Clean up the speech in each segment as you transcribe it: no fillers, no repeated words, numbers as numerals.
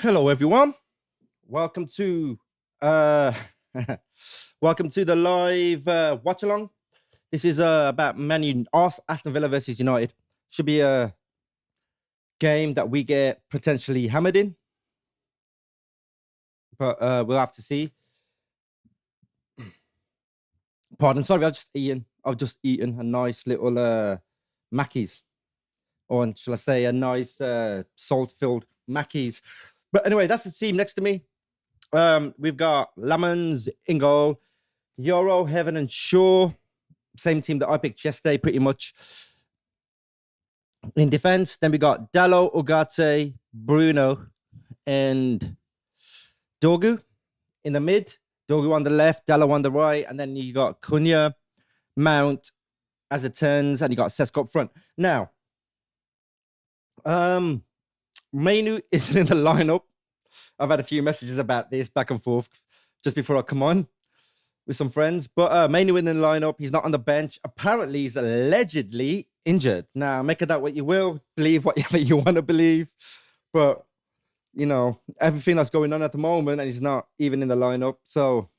Hello, everyone. Welcome to uh, welcome to the live watch along. This is about Aston Villa versus United. Should be a game that we get potentially hammered in, but we'll have to see. Pardon, sorry, I've just eaten a nice little Mackey's, or shall I say, a nice salt-filled Mackey's. But anyway, that's the team next to me. We've got Lamans in goal, Euro, Heaven, and Shaw. Same team that I picked yesterday, pretty much. In defense, then we got Dallo, Ugarte, Bruno, and Dorgu in the mid. Dorgu on the left, Dallo on the right, and then you got Cunha, Mount as it turns, and you got Sesko up front. Now, Mainoo isn't in the lineup. I've had a few messages about this back and forth just before I come on with some friends. But Mainoo in the lineup. He's not on the bench. Apparently, he's allegedly injured. Now, make of that what you will. Believe whatever you want to believe. But, you know, everything that's going on at the moment, and he's not even in the lineup. So,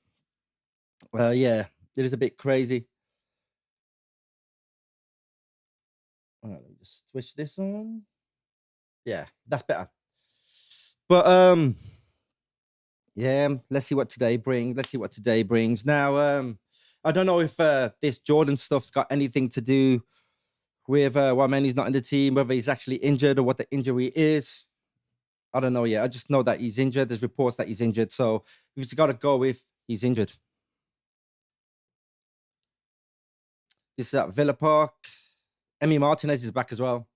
yeah, it is a bit crazy. All right, let me just switch this on. Yeah, that's better. But yeah, let's see what today brings. Now, I don't know if this Jordan stuff's got anything to do with why Manny's not in the team, whether he's actually injured or what the injury is. I don't know yet. I just know that he's injured. There's reports that he's injured. So we've just got to go with he's injured. This is at Villa Park. Emi Martinez is back as well.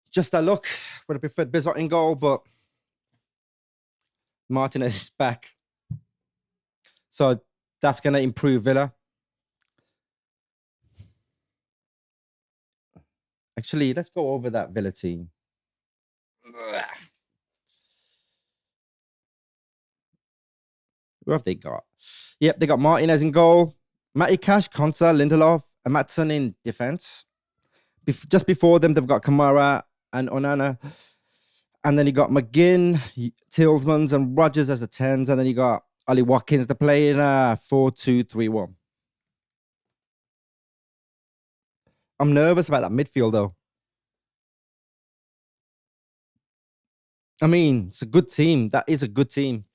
Just a look. Would have preferred Bizot in goal, but Martinez is back. So that's going to improve Villa. Actually, let's go over that Villa team. Who have they got? Yep, they got Martinez in goal, Matty Cash, Konsa, Lindelof, and Matson in defense. Just before them, they've got Kamara and Onana. And then you got McGinn, Tillmans, and Rogers as a 10s. And then you got Ollie Watkins to play in a 4-2-3-1. I'm nervous about that midfield, though. I mean, it's a good team. That is a good team.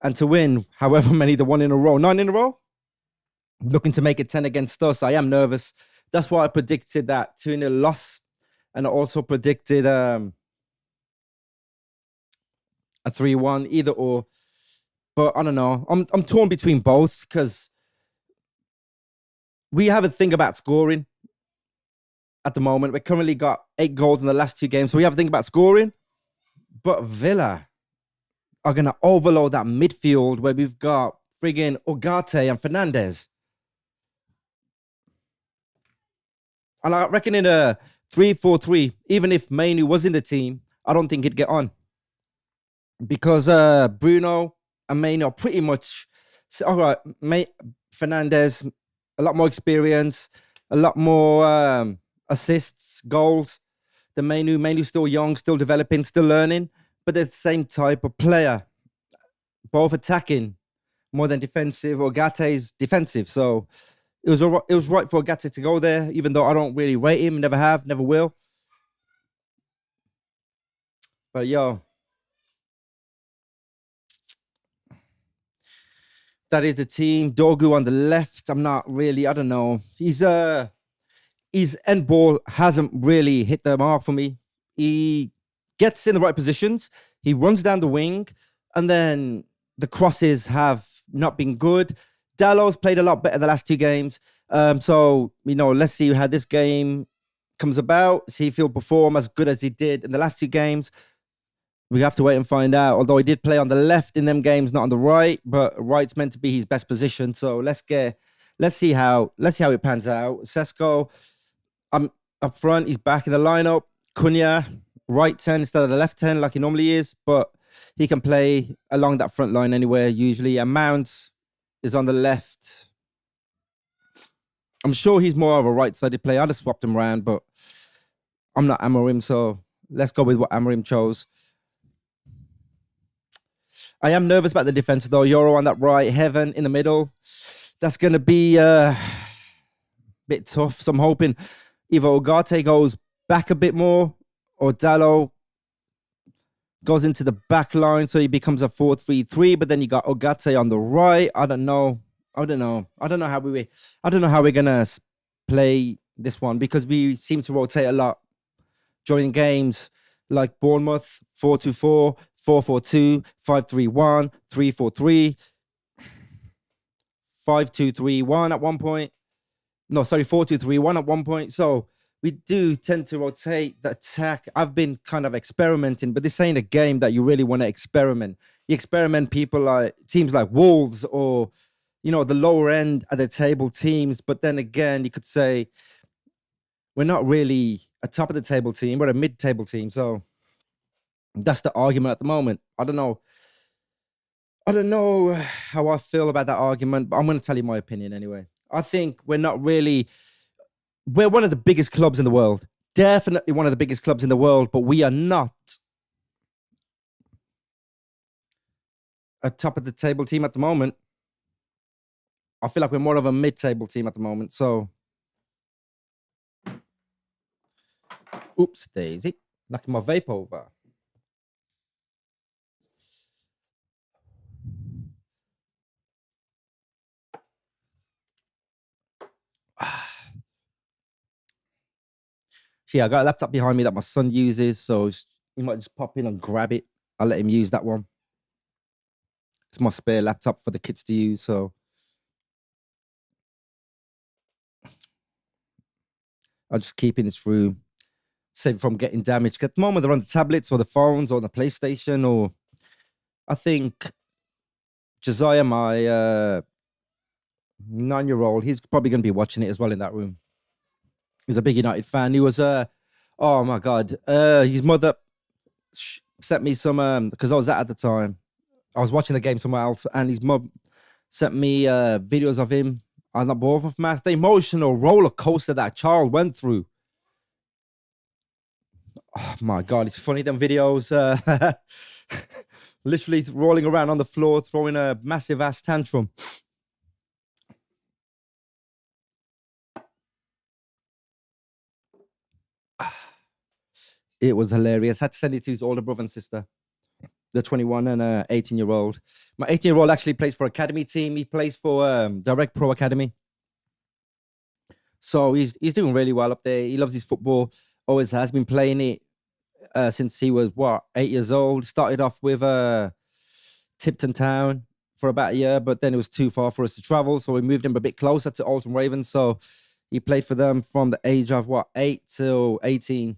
And to win however many they won in a row, 9 in a row, looking to make it 10 against us, I am nervous. That's why I predicted that 2-0 loss. And I also predicted a 3-1, either or. But I don't know. I'm torn between both because we have a thing about scoring at the moment. We currently got 8 goals in the last 2 games. So we have a thing about scoring. But Villa are going to overload that midfield where we've got friggin' Ugarte and Fernandez. And I reckon in a 3-4-3, even if Mainoo was in the team, I don't think he'd get on. Because Bruno and Mainoo are pretty much, all right, Fernandez, a lot more experience, a lot more assists, goals than Mainoo. Mainoo's still young, still developing, still learning, but they're the same type of player, both attacking more than defensive. Ugarte's defensive, so it was right for Ugarte to go there, even though I don't really rate him, never have, never will. But yo, that is the team. Dorgu on the left. I'm not really, I don't know. His end ball hasn't really hit the mark for me. He gets in the right positions. He runs down the wing, and then the crosses have not been good. Dallo's played a lot better the last 2 games. So, you know, let's see how this game comes about. See if he'll perform as good as he did in the last 2 games. We have to wait and find out. Although he did play on the left in them games, not on the right, but right's meant to be his best position. So let's see how it pans out. Sesko, up front, he's back in the lineup. Cunha, right 10 instead of the left 10 like he normally is, but he can play along that front line anywhere usually. And Mount is on the left. I'm sure he's more of a right-sided player. I just swapped him around, but I'm not Amorim, so let's go with what Amorim chose. I am nervous about the defense though. Euro on that right, Heaven in the middle. That's going to be a bit tough. So I'm hoping either Ogate goes back a bit more or Dallo goes into the back line so he becomes a 4-3-3. But then you got Ogate on the right. I don't know. I don't know. I don't know how we. I don't know how we're gonna play this one because we seem to rotate a lot during games, like Bournemouth 4-2-4, 4-4-2, 5-3-1, 3-4-3, 5-2-3-1 at one point. No, sorry, 4-2-3-1 at one point. So we do tend to rotate the attack. I've been kind of experimenting, but this ain't a game that you really want to experiment. You experiment people like teams like Wolves or the lower end of the table teams. But then again, you could say we're not really a top of the table team, we're a mid-table team. So that's the argument at the moment. I don't know. I don't know how I feel about that argument, but I'm going to tell you my opinion anyway. I think we're one of the biggest clubs in the world. Definitely one of the biggest clubs in the world, but we are not a top of the table team at the moment. I feel like we're more of a mid-table team at the moment. So, oops, daisy, knocking my vape over. Yeah, I got a laptop behind me that my son uses, so he might just pop in and grab it. I'll let him use that one. It's my spare laptop for the kids to use, so I'll just keep in this room, save it from getting damaged. At the moment, they're on the tablets or the phones or on the PlayStation, or I think Josiah, my 9-year-old, he's probably going to be watching it as well in that room. He's a big United fan. He was, oh my God, his mother sent me some, because I was at the time. I was watching the game somewhere else, and his mum sent me videos of him on the Bournemouth match. The emotional roller coaster that child went through. Oh my God, it's funny, them videos. Literally rolling around on the floor, throwing a massive ass tantrum. It was hilarious. Had to send it to his older brother and sister, the 21 and 18-year-old. My 18-year-old actually plays for academy team. He plays for Direct Pro Academy. So he's doing really well up there. He loves his football. Always has been playing it since he was 8 years old. Started off with Tipton Town for about a year, but then it was too far for us to travel, so we moved him a bit closer to Alton Ravens. So he played for them from the age of 8 till 18,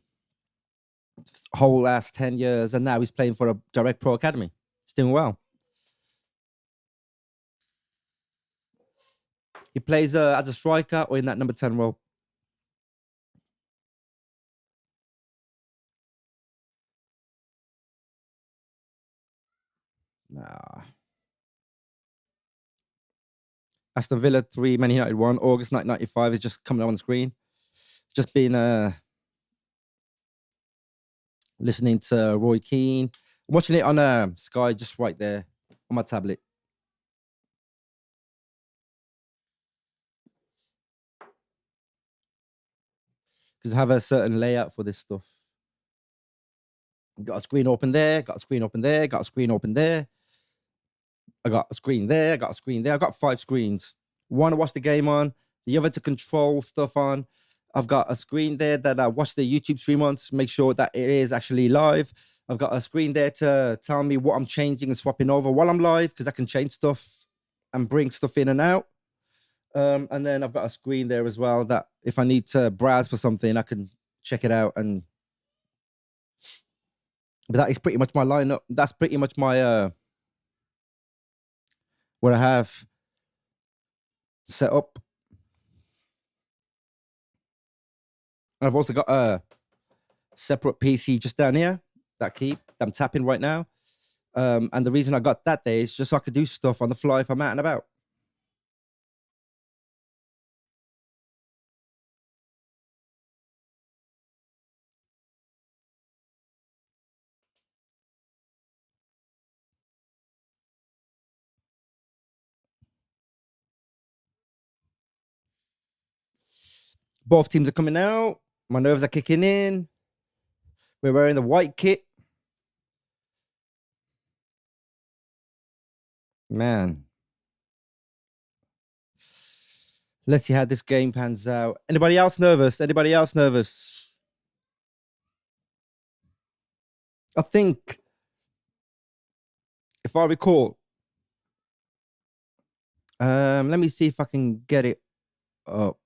whole last 10 years, and now he's playing for a Direct Pro Academy. He's doing well. He plays as a striker or in that number 10 role. Nah. Aston Villa 3, Man United 1, August 1995 is just coming on the screen. Just been listening to Roy Keane. I'm watching it on Sky, just right there on my tablet. Because I have a certain layout for this stuff. Got a screen open there, got a screen open there, got a screen open there. I got a screen there, I got a screen there. I got 5 screens. One to watch the game on, the other to control stuff on. I've got a screen there that I watch the YouTube stream on to make sure that it is actually live. I've got a screen there to tell me what I'm changing and swapping over while I'm live, because I can change stuff and bring stuff in and out. And then I've got a screen there as well that if I need to browse for something, I can check it out. But that is pretty much my lineup. That's pretty much my what I have set up. And I've also got a separate PC just down here that I'm tapping right now. And the reason I got that there is just so I could do stuff on the fly if I'm out and about. Both teams are coming out. My nerves are kicking in. We're wearing the white kit. Man. Let's see how this game pans out. Anybody else nervous? Anybody else nervous? I think, if I recall, let me see if I can get it up.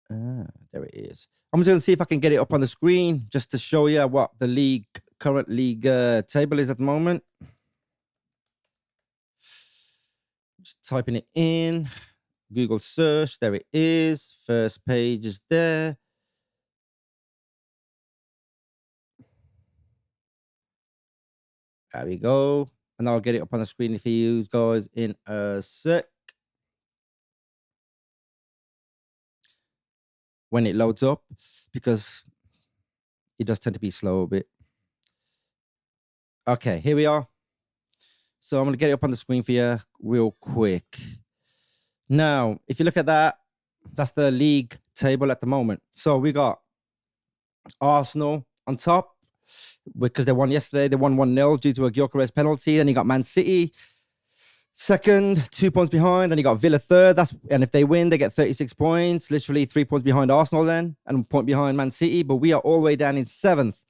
There it is. I'm just going to see if I can get it up on the screen just to show you what the current league table is at the moment. Just typing it in. Google search. There it is. First page is there. There we go. And I'll get it up on the screen for you guys in a sec. When it loads up, because it does tend to be slow a bit. Okay, here we are. So I'm going to get it up on the screen for you real quick. Now, if you look at that, that's the league table at the moment. So we got Arsenal on top because they won yesterday. They won 1-0 due to a Gyökeres penalty. Then you got Man City second, 2 points behind. Then you got Villa third. And if they win, they get 36 points. Literally 3 points behind Arsenal then, and a point behind Man City. But we are all the way down in seventh.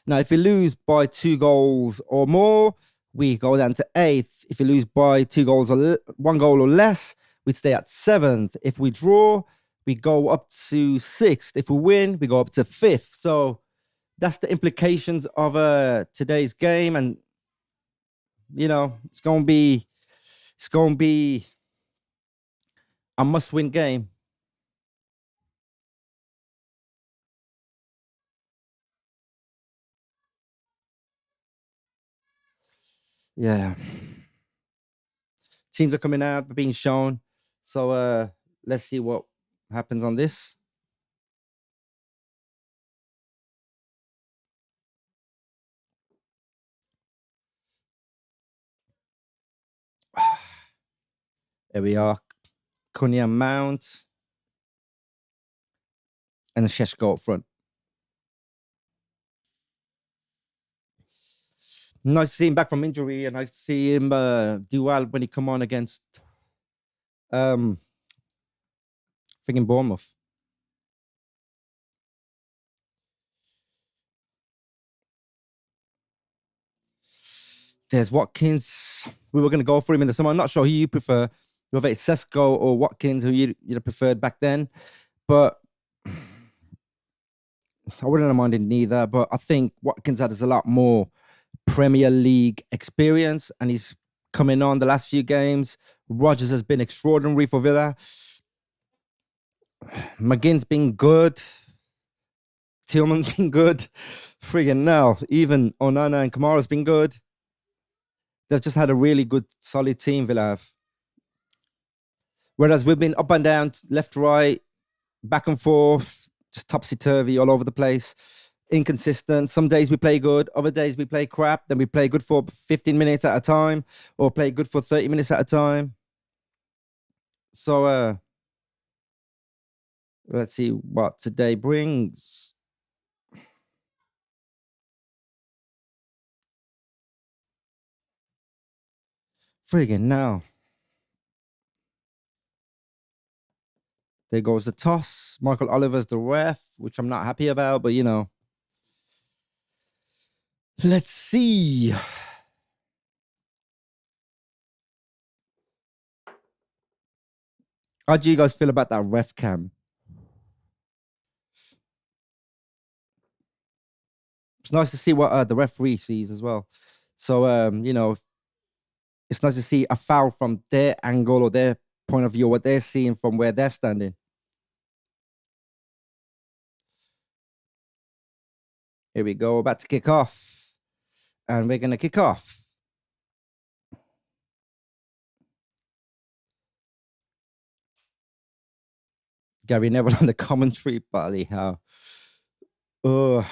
Now, if we lose by 2 goals or more, we go down to eighth. If we lose by 2 goals or 1 goal or less, we stay at seventh. If we draw, we go up to sixth. If we win, we go up to fifth. So that's the implications of today's game. And, you know, it's going to be a must-win game. Yeah. Teams are coming out, being shown. So let's see what happens on this. There we are. Cunha Mount and Sheshko up front. Nice to see him back from injury, and nice to see him do well when he come on against freaking Bournemouth. There's Watkins. We were going to go for him in the summer. I'm not sure who you prefer, whether it's Sesko or Watkins, who you preferred back then. But I wouldn't have minded neither. But I think Watkins has a lot more Premier League experience, and he's coming on the last few games. Rodgers has been extraordinary for Villa. McGinn's been good. Tillman's been good. Friggin' now, even Onana and Kamara's been good. They've just had a really good, solid team, Villa have. Whereas we've been up and down, left, right, back and forth, just topsy-turvy all over the place. Inconsistent. Some days we play good, other days we play crap. Then we play good for 15 minutes at a time, or play good for 30 minutes at a time. So let's see what today brings. Friggin' now. There goes the toss. Michael Oliver's the ref, which I'm not happy about, but you know. Let's see. How do you guys feel about that ref cam? It's nice to see what the referee sees as well. So, you know, it's nice to see a foul from their angle or their point of view, what they're seeing from where they're standing. Here we go, about to kick off. And we're going to kick off. Gary Neville on the commentary, buddy. How? Here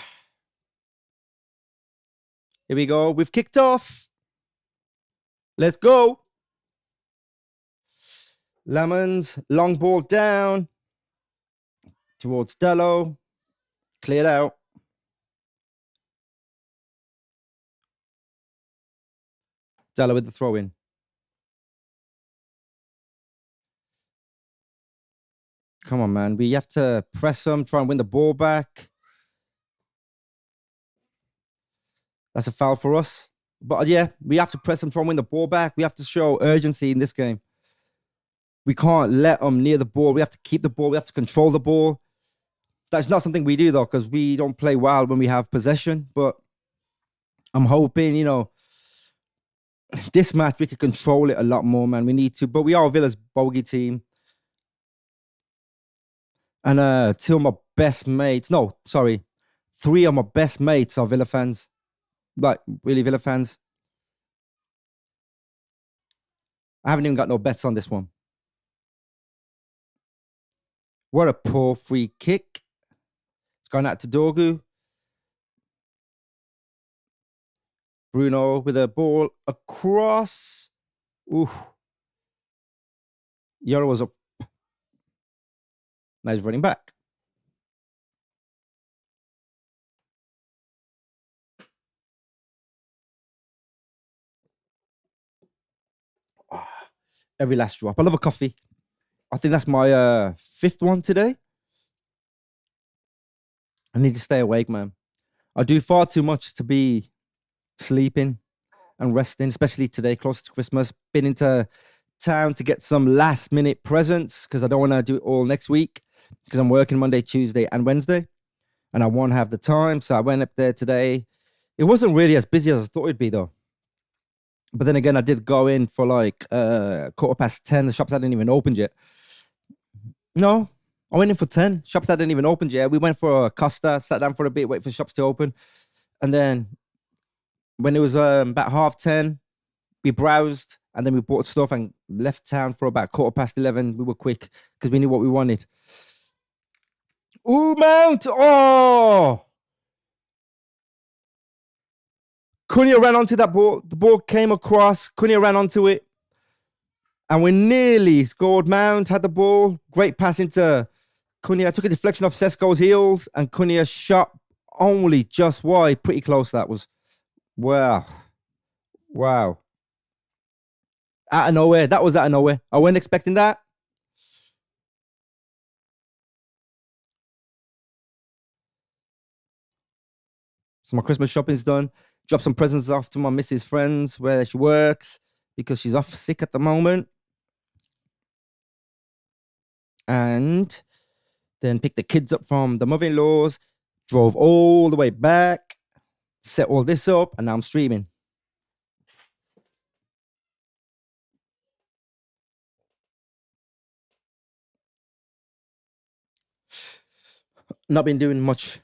we go. We've kicked off. Let's go. Lemons, long ball down towards Dello. Cleared out. Dello with the throw in. Come on, man. We have to press them, try and win the ball back. That's a foul for us. But yeah, we have to press them, try and win the ball back. We have to show urgency in this game. We can't let them near the ball. We have to keep the ball. We have to control the ball. That's not something we do, though, because we don't play well when we have possession. But I'm hoping, this match we could control it a lot more, man. We need to. But we are Villa's bogey team. And two of my best mates, no, sorry, three of my best mates are Villa fans. Like, really Villa fans. I haven't even got no bets on this one. What a poor free kick. It's gone out to Dorgu. Bruno with a ball across. Ooh. Yoro was up. Now he's running back. Oh, every last drop. I love a coffee. I think that's my fifth one today. I need to stay awake, man. I do far too much to be sleeping and resting, especially today, close to Christmas. Been into town to get some last minute presents because I don't want to do it all next week because I'm working Monday, Tuesday, and Wednesday, and I won't have the time. So I went up there today. It wasn't really as busy as I thought it'd be, though. But then again, I did go in for like 10:15. The shops hadn't even opened yet. No, I went in for 10. Shops hadn't even opened yet. We went for a Costa, sat down for a bit, wait for shops to open. And then when it was about 10:30, we browsed and then we bought stuff and left town for about 11:15. We were quick because we knew what we wanted. Ooh, Mount! Oh! Cunha ran onto that ball. The ball came across. Cunha ran onto it. And we nearly scored. Mount had the ball. Great pass into Cunha. Took a deflection off Sesko's heels. And Cunha shot only just wide. Pretty close that was. Wow. Wow. Out of nowhere. That was out of nowhere. I wasn't expecting that. So my Christmas shopping's done. Dropped some presents off to my missus' friends where she works because she's off sick at the moment. And then picked the kids up from the mother-in-laws, drove all the way back, set all this up, and now I'm streaming. Not been doing much.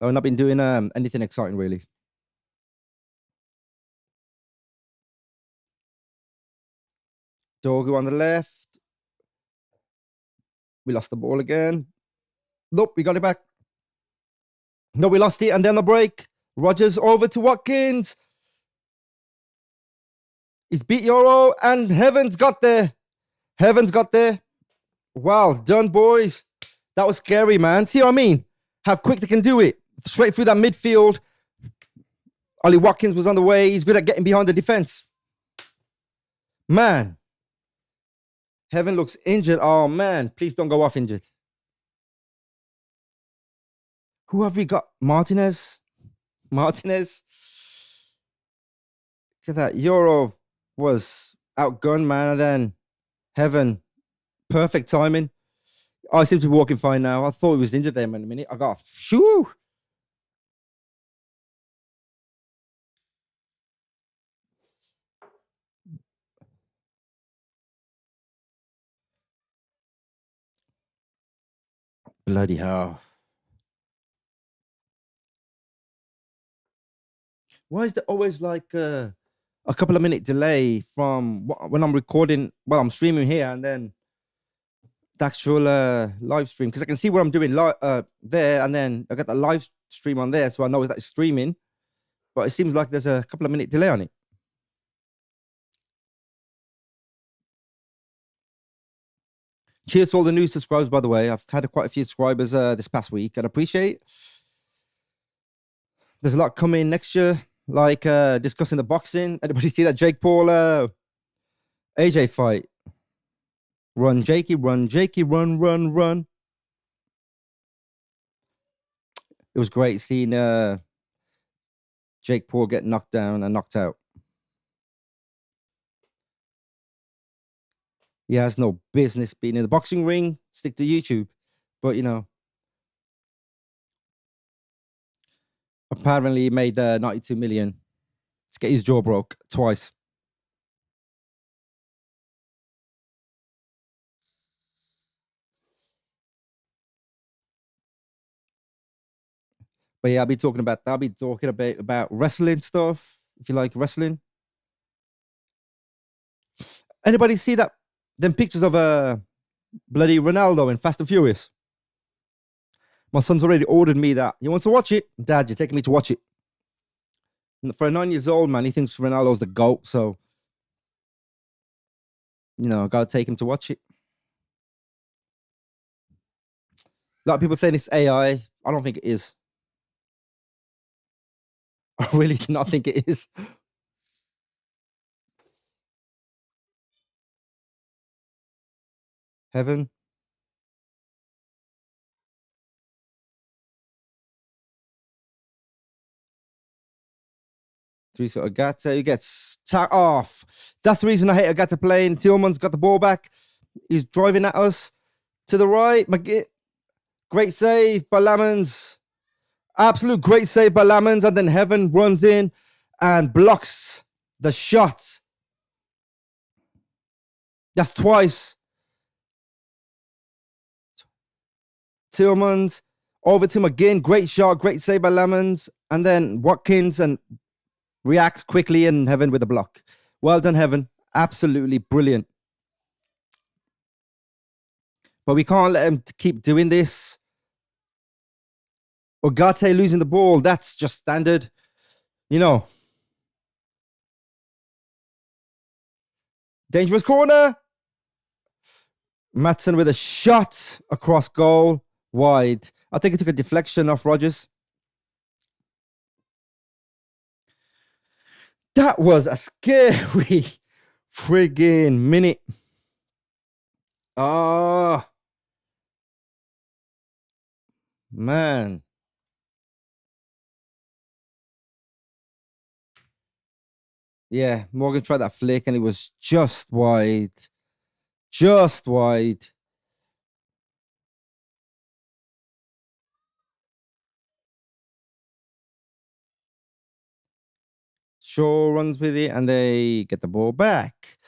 I've not been doing anything exciting, really. Dorgu on the left. We lost the ball again. Nope, we got it back. No, we lost it, and then the break. Rogers over to Watkins. He's beat Euro, and Heaven's got there. Heaven's got there. Well done, boys. That was scary, man. See what I mean? How quick they can do it. Straight through that midfield. Ollie Watkins was on the way. He's good at getting behind the defense. Man. Heaven looks injured. Oh, man. Please don't go off injured. Who have we got? Martinez. Look at that. Euro was outgunned, man. And then Heaven. Perfect timing. Oh, he seems to be walking fine now. I thought he was injured there in a minute. I got, shoo. Bloody hell. Why is there always like a couple of minute delay from when I'm recording, well, I'm streaming here and then the actual live stream? Because I can see what I'm doing there and then I got the live stream on there, so I know that it's streaming. But it seems like there's a couple of minute delay on it. Cheers to all the new subscribers, by the way. I've had quite a few subscribers this past week, and I appreciate. There's a lot coming next year, like discussing the boxing. Anybody see that Jake Paul AJ fight? Run, Jakey, run, Jakey, run, run, run. It was great seeing Jake Paul get knocked down and knocked out. He has no business being in the boxing ring. Stick to YouTube. But, you know, apparently he made 92 million. Let's get his jaw broke twice. But yeah, I'll be talking about that. I'll be talking about wrestling stuff, if you like wrestling. Anybody see that? Them pictures of bloody Ronaldo in Fast and Furious? My son's already ordered me that. He wants to watch it. Dad, you're taking me to watch it. And for a 9 years old, man, he thinks Ronaldo's the GOAT. So, you know, I got to take him to watch it. A lot of people saying it's AI. I don't think it is. I really do not think it is. Heaven. Three sort of Agata, who gets off. That's the reason I hate Agata playing. Tillman's got the ball back. He's driving at us to the right. Great save by Lamans. Absolute great save by Lamans. And then Heaven runs in and blocks the shot. That's twice. Tillman's over to him again. Great shot. Great save by Lamans. And then Watkins and reacts quickly in Heaven with a block. Well done, Heaven. Absolutely brilliant. But we can't let him keep doing this. Ogate losing the ball. That's just standard. You know. Dangerous corner. Matson with a shot across goal. Wide. I think it took a deflection off Rogers. That was a scary friggin' minute. Oh, man. Yeah, Morgan tried that flick and it was just wide. Just wide. Shaw runs with it and they get the ball back.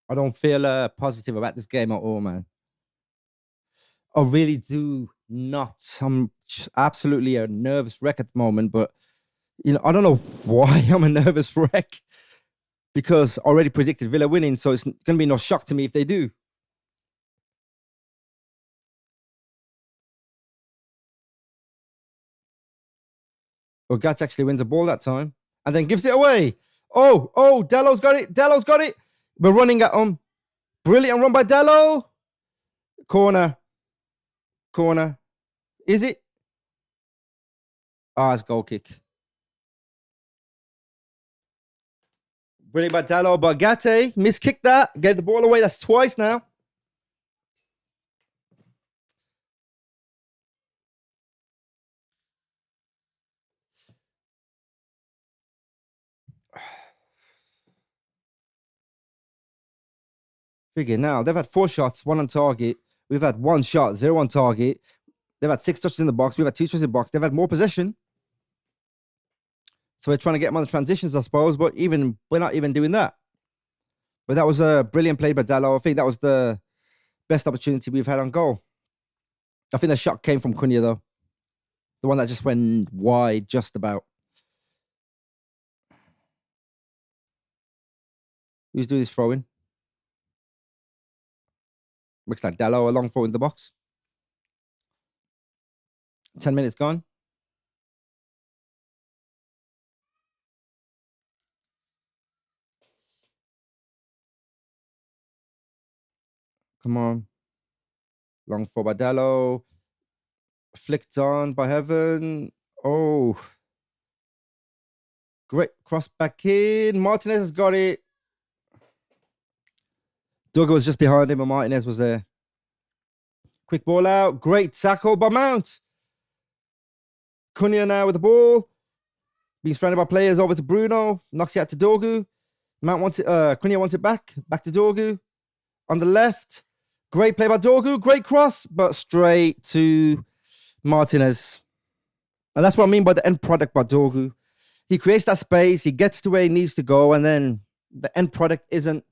I don't feel positive about this game at all, man. I really do not. I'm just absolutely a nervous wreck at the moment, but you know, I don't know why I'm a nervous wreck because I already predicted Villa winning, so it's going to be no shock to me if they do. Well, Gats actually wins the ball that time and then gives it away. Oh, Dello's got it. Dello's got it. We're running at him. Brilliant run by Dello. Corner. Is it? It's goal kick. Brilliant by Dello. But Gate miskicked that. Gave the ball away. That's twice now. Figure now. They've had 4 shots, 1 on target. We've had 1 shot, 0 on target. They've had 6 touches in the box. We've had 2 touches in the box. They've had more possession. So we're trying to get them on the transitions, I suppose, but we're not even doing that. But that was a brilliant play by Dallo. I think that was the best opportunity we've had on goal. I think the shot came from Cunha, though. The one that just went wide, just about. Who's doing this throwing? Looks like Dallo, a long throw in the box. 10 minutes gone. Come on. Long for Badello. Flicked on by Heaven. Oh, great cross back in. Martinez has got it. Doug was just behind him, and Martinez was there. Quick ball out. Great tackle by Mount. Cunha now with the ball. Being surrounded by players over to Bruno. Knocks it out to Dorgu. Mount wants it. Cunha wants it back. Back to Dorgu. On the left. Great play by Dorgu. Great cross, but straight to Martinez. And that's what I mean by the end product by Dorgu. He creates that space. He gets to where he needs to go. And then the end product isn't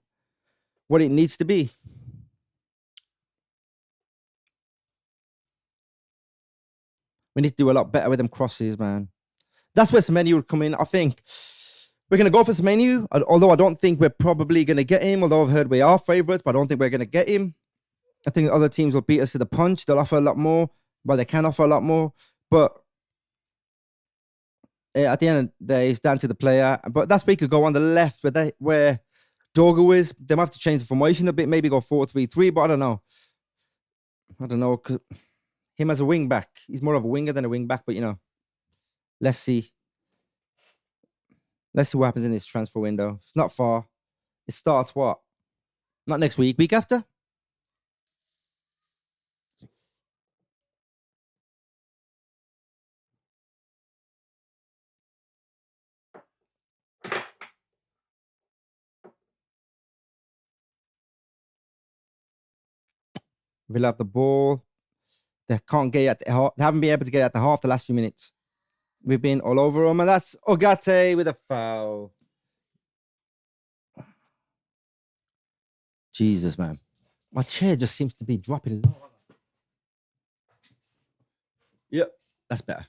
what it needs to be. We need to do a lot better with them crosses, man. That's where Mainoo would come in. I think we're going to go for Mainoo, although I don't think we're probably going to get him, although I've heard we are favourites, but I don't think we're going to get him. I think other teams will beat us to the punch. They'll offer a lot more, but they can offer a lot more. But at the end of the day, it's down to the player. But that's where you could go on the left where Dorgu is. They might have to change the formation a bit, maybe go 4-3-3, but I don't know. Him as a wing back. He's more of a winger than a wing back, but let's see. Let's see what happens in this transfer window. It's not far. It starts what? Not next week, week after? Villa have the ball. They can't get at the half. They haven't been able to get at the half the last few minutes. We've been all over them, and that's Ogate with a foul. Jesus, man. My chair just seems to be dropping low. Yep, that's better.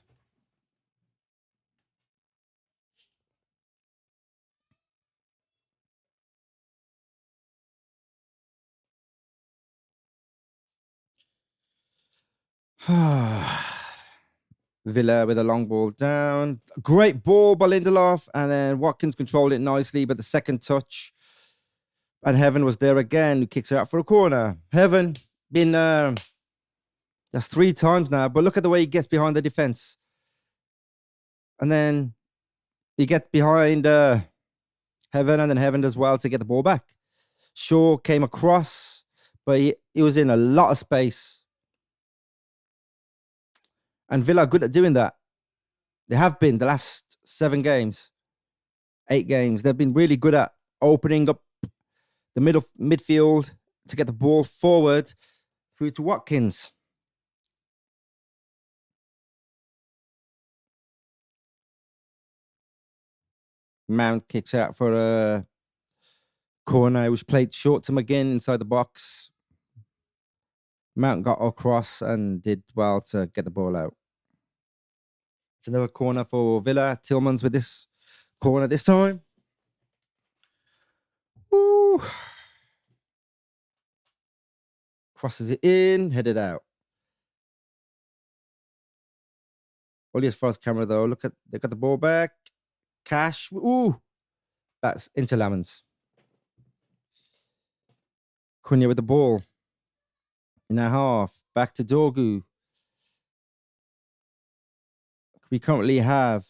Villa with a long ball down. Great ball by Lindelof. And then Watkins controlled it nicely, but the second touch. And Heaven was there again, who kicks it out for a corner. Heaven been that's 3 times now, but look at the way he gets behind the defense. And then he gets behind Heaven, and then Heaven does well to get the ball back. Shaw came across, but he was in a lot of space. And Villa are good at doing that. They have been the last 7 games, 8 games. They've been really good at opening up the midfield to get the ball forward through to Watkins. Mount kicks out for a corner. It was played short to McGinn inside the box. Mount got across and did well to get the ball out. It's another corner for Villa. Tillman's with this corner this time. Woo. Crosses it in, headed out. Only as far as camera though. Look at, they got the ball back. Cash. Ooh. That's into Lamans. Cunha with the ball. In a half. Back to Dorgu. We currently have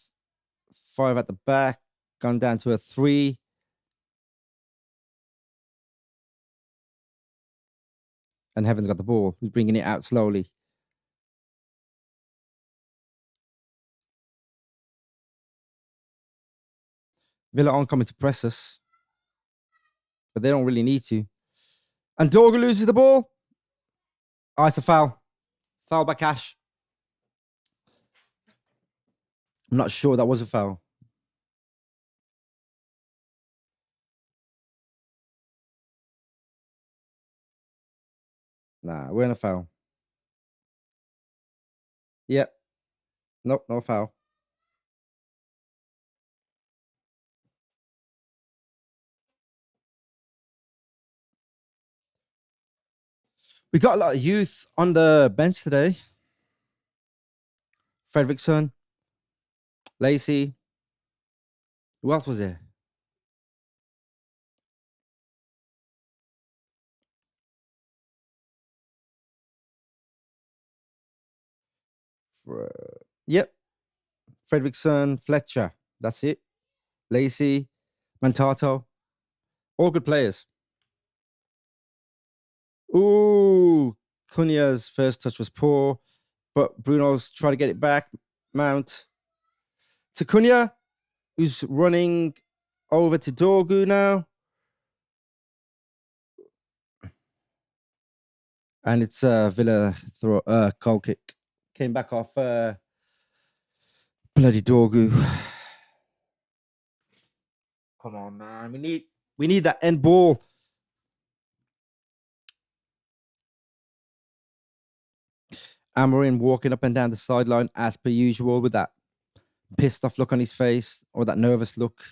5 at the back. Gone down to a 3. And Heaven's got the ball. He's bringing it out slowly. Villa aren't coming to press us. But they don't really need to. And Dorgu loses the ball. Oh, it's a foul. Foul by Cash. I'm not sure that was a foul. Nah, we're in a foul. Yep. Nope, no foul. We got a lot of youth on the bench today. Fredrickson, Lacey. Who else was there? Yep. Fredrickson, Fletcher. That's it. Lacey, Mantato. All good players. Ooh, Cunha's first touch was poor, but Bruno's trying to get it back. Mount to Cunha, who's running over to Dorgu now. And it's Villa throw goal kick. Came back off bloody Dorgu. Come on, man. We need that end ball. Amarin walking up and down the sideline as per usual with that pissed off look on his face or that nervous look.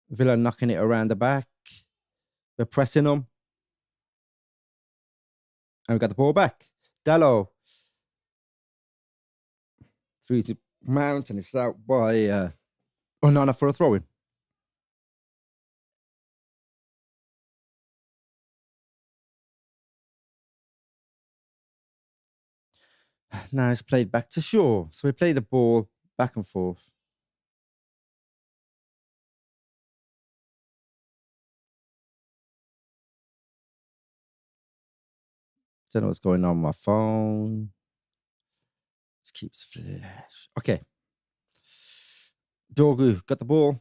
Villa knocking it around the back. They're pressing them. And we got the ball back. Dallo. Through to Mount and it's out by Onana for a throw in. Now it's played back to Shaw. So we play the ball back and forth. Don't know what's going on my phone. Just keeps flash. Okay. Dorgu got the ball.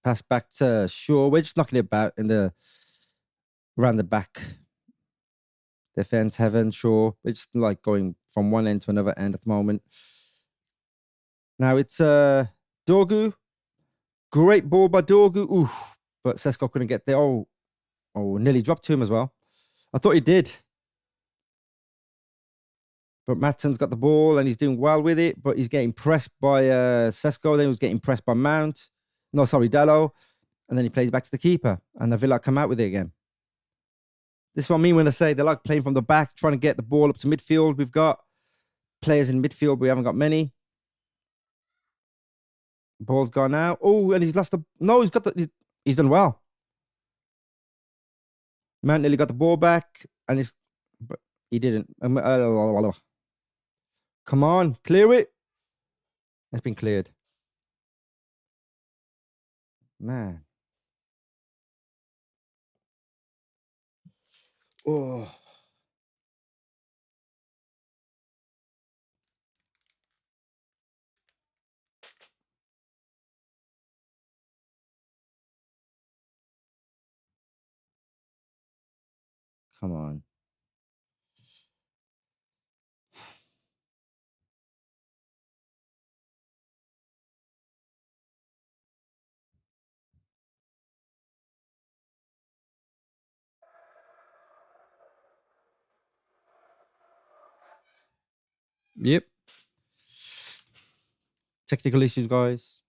Pass back to Shaw. We're just knocking it about around the back. Defense, Heaven, Shaw. We're just like going from one end to another end at the moment. Now it's Dorgu. Great ball by Dorgu. Ooh, but Sesko couldn't get there. Oh, nearly dropped to him as well. I thought he did. But Matson's got the ball and he's doing well with it, but he's getting pressed by Sesko. Then he was getting pressed by Mount. No, sorry, Dallo. And then he plays back to the keeper. And the Villa come out with it again. This is what I mean when I say they like playing from the back, trying to get the ball up to midfield. We've got players in midfield. We haven't got many. Ball's gone out. Oh, and he's lost the... No, he's done well. Mount nearly got the ball back. And but he didn't. Come on, clear it. It's been cleared. Man. Oh. Come on. Yep. Technical issues, guys.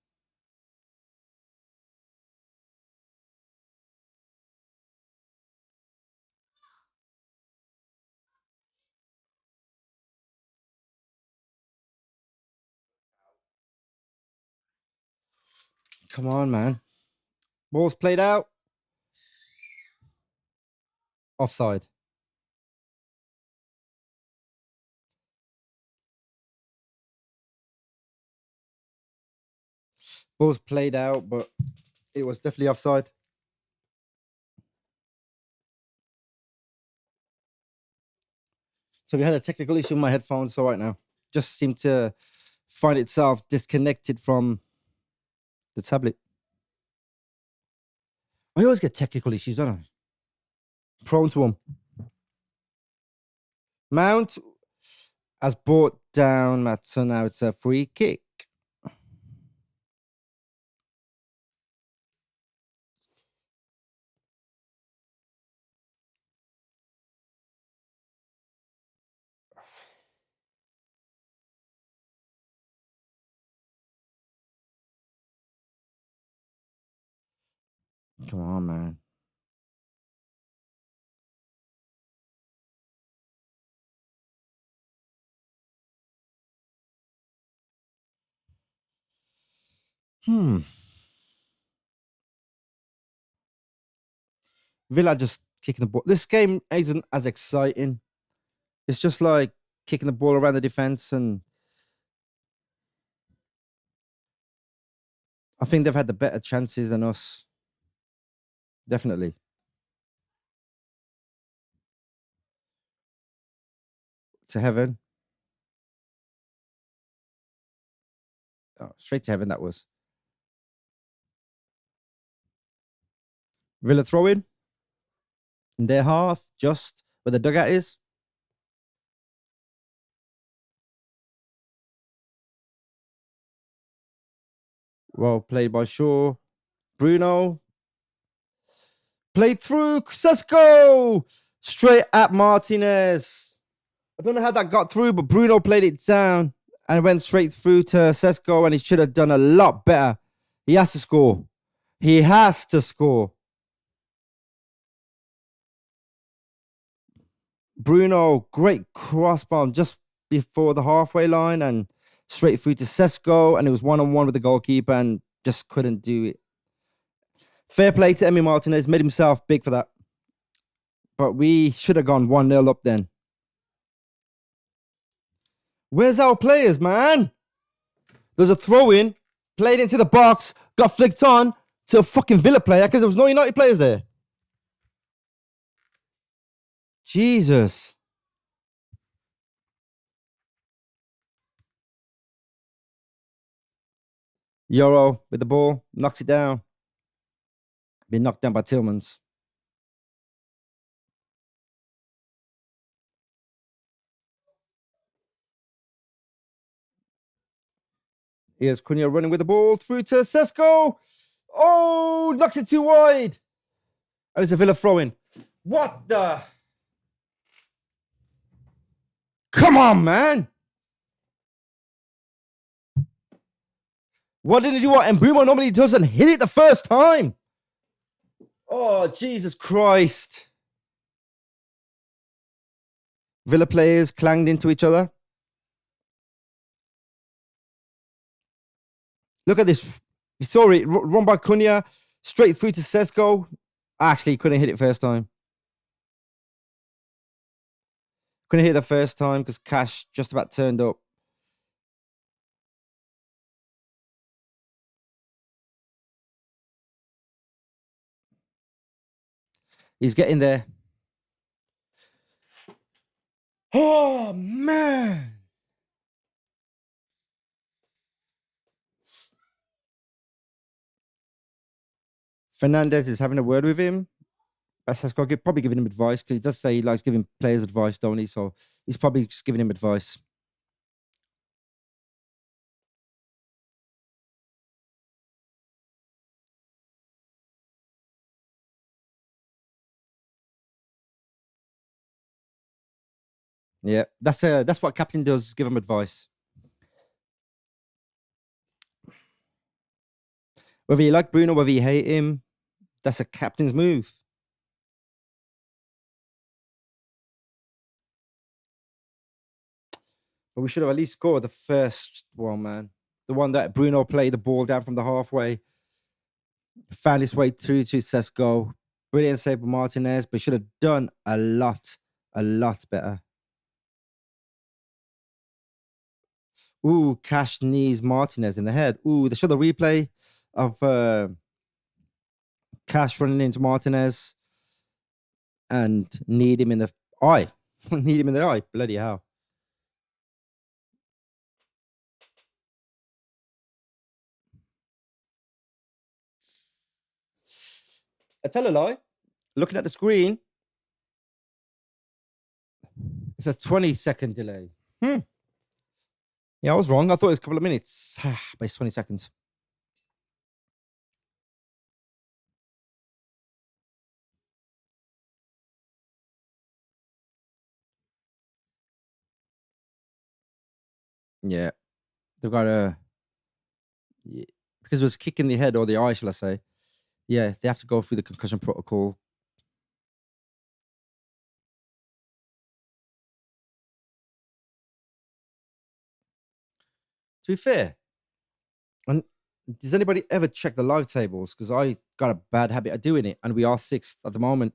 Come on, man. Ball's played out. Offside. Ball's played out, but it was definitely offside. So we had a technical issue with my headphones. So right now, just seemed to find itself disconnected from the tablet. I always get technical issues, don't I? Prone to them. Mount has brought down Matson. Now it's a free kick. Come on, man. Hmm. Villa just kicking the ball. This game isn't as exciting. It's just like kicking the ball around the defense, and I think they've had the better chances than us. Definitely. To heaven. Oh, straight to heaven, that was. Villa throw in their half, just where the dugout is. Well played by Shaw. Bruno played through. Sesko straight at Martinez. I don't know how that got through, but Bruno played it down and went straight through to Sesko, and he should have done a lot better. He has to score. He has to score. Bruno, great crossbar just before the halfway line and straight through to Sesko, and it was one-on-one with the goalkeeper and just couldn't do it. Fair play to Emi Martinez, made himself big for that. But we should have gone 1-0 up then. Where's our players, man? There's a throw-in, played into the box, got flicked on to a fucking Villa player because there was no United players there. Jesus. Euro with the ball, knocks it down. Been knocked down by Tillmans. Here's Cunha running with the ball through to Sesko. Oh, knocks it too wide. And it's a Villa throw-in. What the? Come on, man. What did he do? What? And Bruno normally doesn't hit it the first time. Oh, Jesus Christ. Villa players clanged into each other. Look at this. You saw it. Run by Cunha, straight through to Sesko. Actually, couldn't hit it first time. Couldn't hit it the first time because Cash just about turned up. He's getting there. Oh, man. Fernandez is having a word with him. Sesko probably giving him advice because he does say he likes giving players advice, don't he? So he's probably just giving him advice. Yeah, that's what captain does, give him advice. Whether you like Bruno, whether you hate him, that's a captain's move. But we should have at least scored the first one, man. The one that Bruno played the ball down from the halfway, found his way through to Sesko. Brilliant save by Martinez, but should have done a lot better. Ooh, Cash knees Martinez in the head. Ooh, they showed the replay of Cash running into Martinez and need him in the eye. Need him in the eye. Bloody hell. I tell a lie. Looking at the screen, it's a 20-second delay. Yeah, I was wrong. I thought it was a couple of minutes, but it's 20 seconds. Yeah, they've got a because it was kicking the head or the eye, shall I say? Yeah, they have to go through the concussion protocol. To be fair, and Does anybody ever check the live tables? Because I got a bad habit of doing it, and we are sixth at the moment.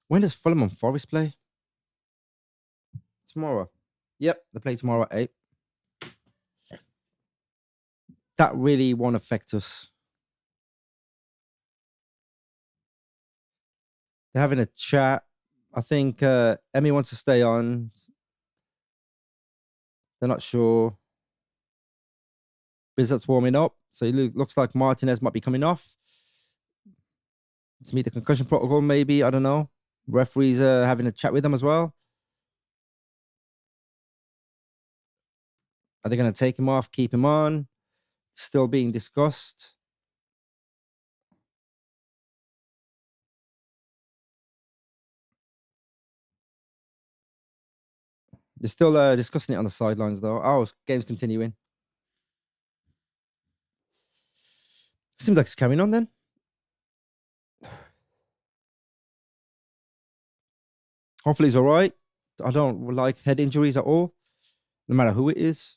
When does Fulham and Forest play? Tomorrow. Yep, they play tomorrow at 8. That really won't affect us. They're having a chat. I think Emmy wants to stay on. They're not sure. Bizot's warming up, so it looks like Martinez might be coming off. Let's meet the concussion protocol, maybe. I don't know. Referees are having a chat with them as well. Are they going to take him off, keep him on? Still being discussed. They're still discussing it on the sidelines, though. Oh, game's continuing. Seems like it's carrying on then. Hopefully he's all right. I don't like head injuries at all, no matter who it is.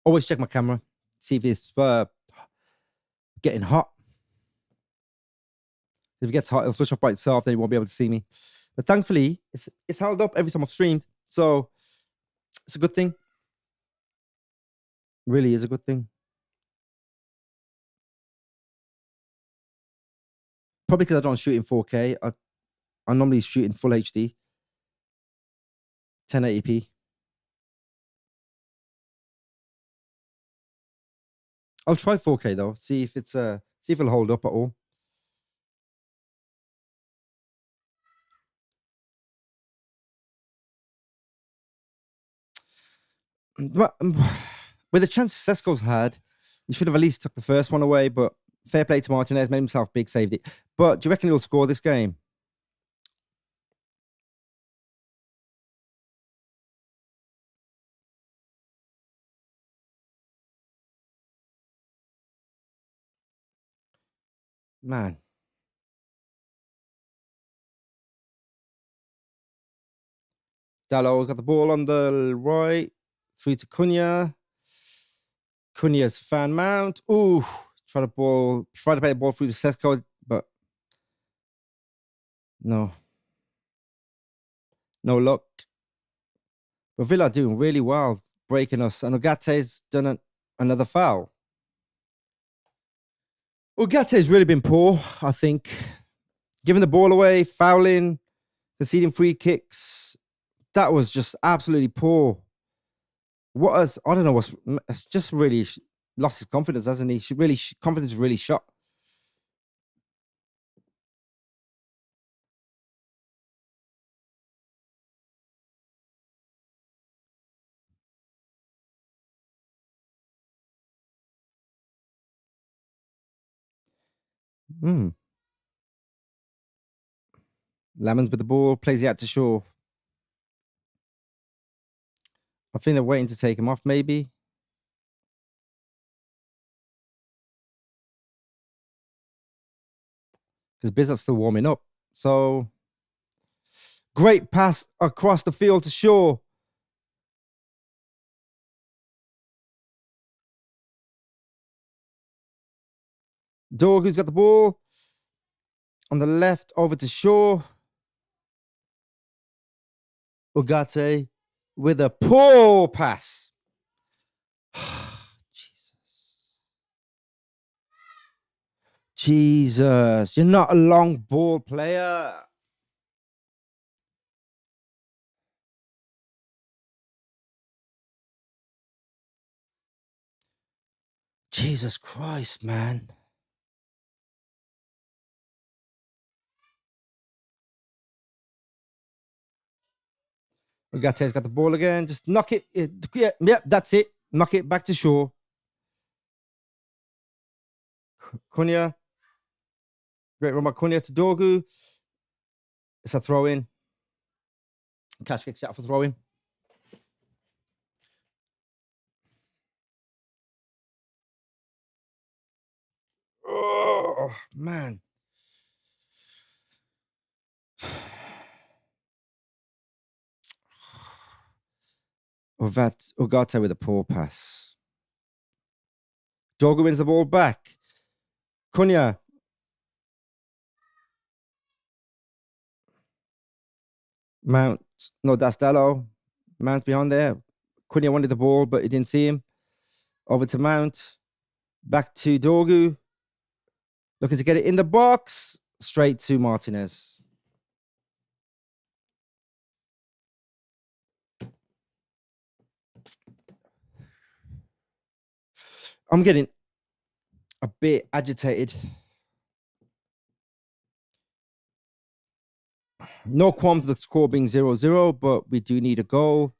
Always check my camera, see if it's getting hot. If it gets hot, it'll switch off by itself, then you won't be able to see me. But thankfully, it's held up every time I've streamed. So it's a good thing. Really is a good thing. Probably because I don't shoot in 4K. I normally shoot in full HD. 1080p. I'll try 4K though. See if it'll hold up at all. With the chance Sesko's had, he should have at least took the first one away. But fair play to Martinez, made himself big, saved it. But do you reckon he'll score this game? Man. Dallow's got the ball on the right. Through to Cunha. Cunha's fan mount. Ooh, try to play the ball through to Sesko, but no. No luck. But Villa are doing really well, breaking us. And Ugate's done another foul. Ugate's really been poor, I think. Giving the ball away, fouling, conceding free kicks. That was just absolutely poor. I don't know it's just really lost his confidence, hasn't he? Confidence really shot. Lemons with the ball, plays it out to Shaw. I think they're waiting to take him off, maybe. Because Bizot's still warming up. So, great pass across the field to Shaw. Dorgu's got the ball. On the left, over to Shaw. Ugarte with a poor pass. Jesus, you're not a long ball player. Jesus Christ, man. Ugate's got the ball again. Just knock it. Yeah, that's it. Knock it back to Shaw. Cunha. Great run by Cunha to Dorgu. It's a throw in. Cash kicks out for throw in. Oh, man. Ugarte with a poor pass. Dorgu wins the ball back. Cunha. Mount. No, that's Dallo. Mount's behind there. Cunha wanted the ball, but he didn't see him. Over to Mount. Back to Dorgu. Looking to get it in the box. Straight to Martinez. I'm getting a bit agitated. No qualms with the score being 0-0, but we do need a goal.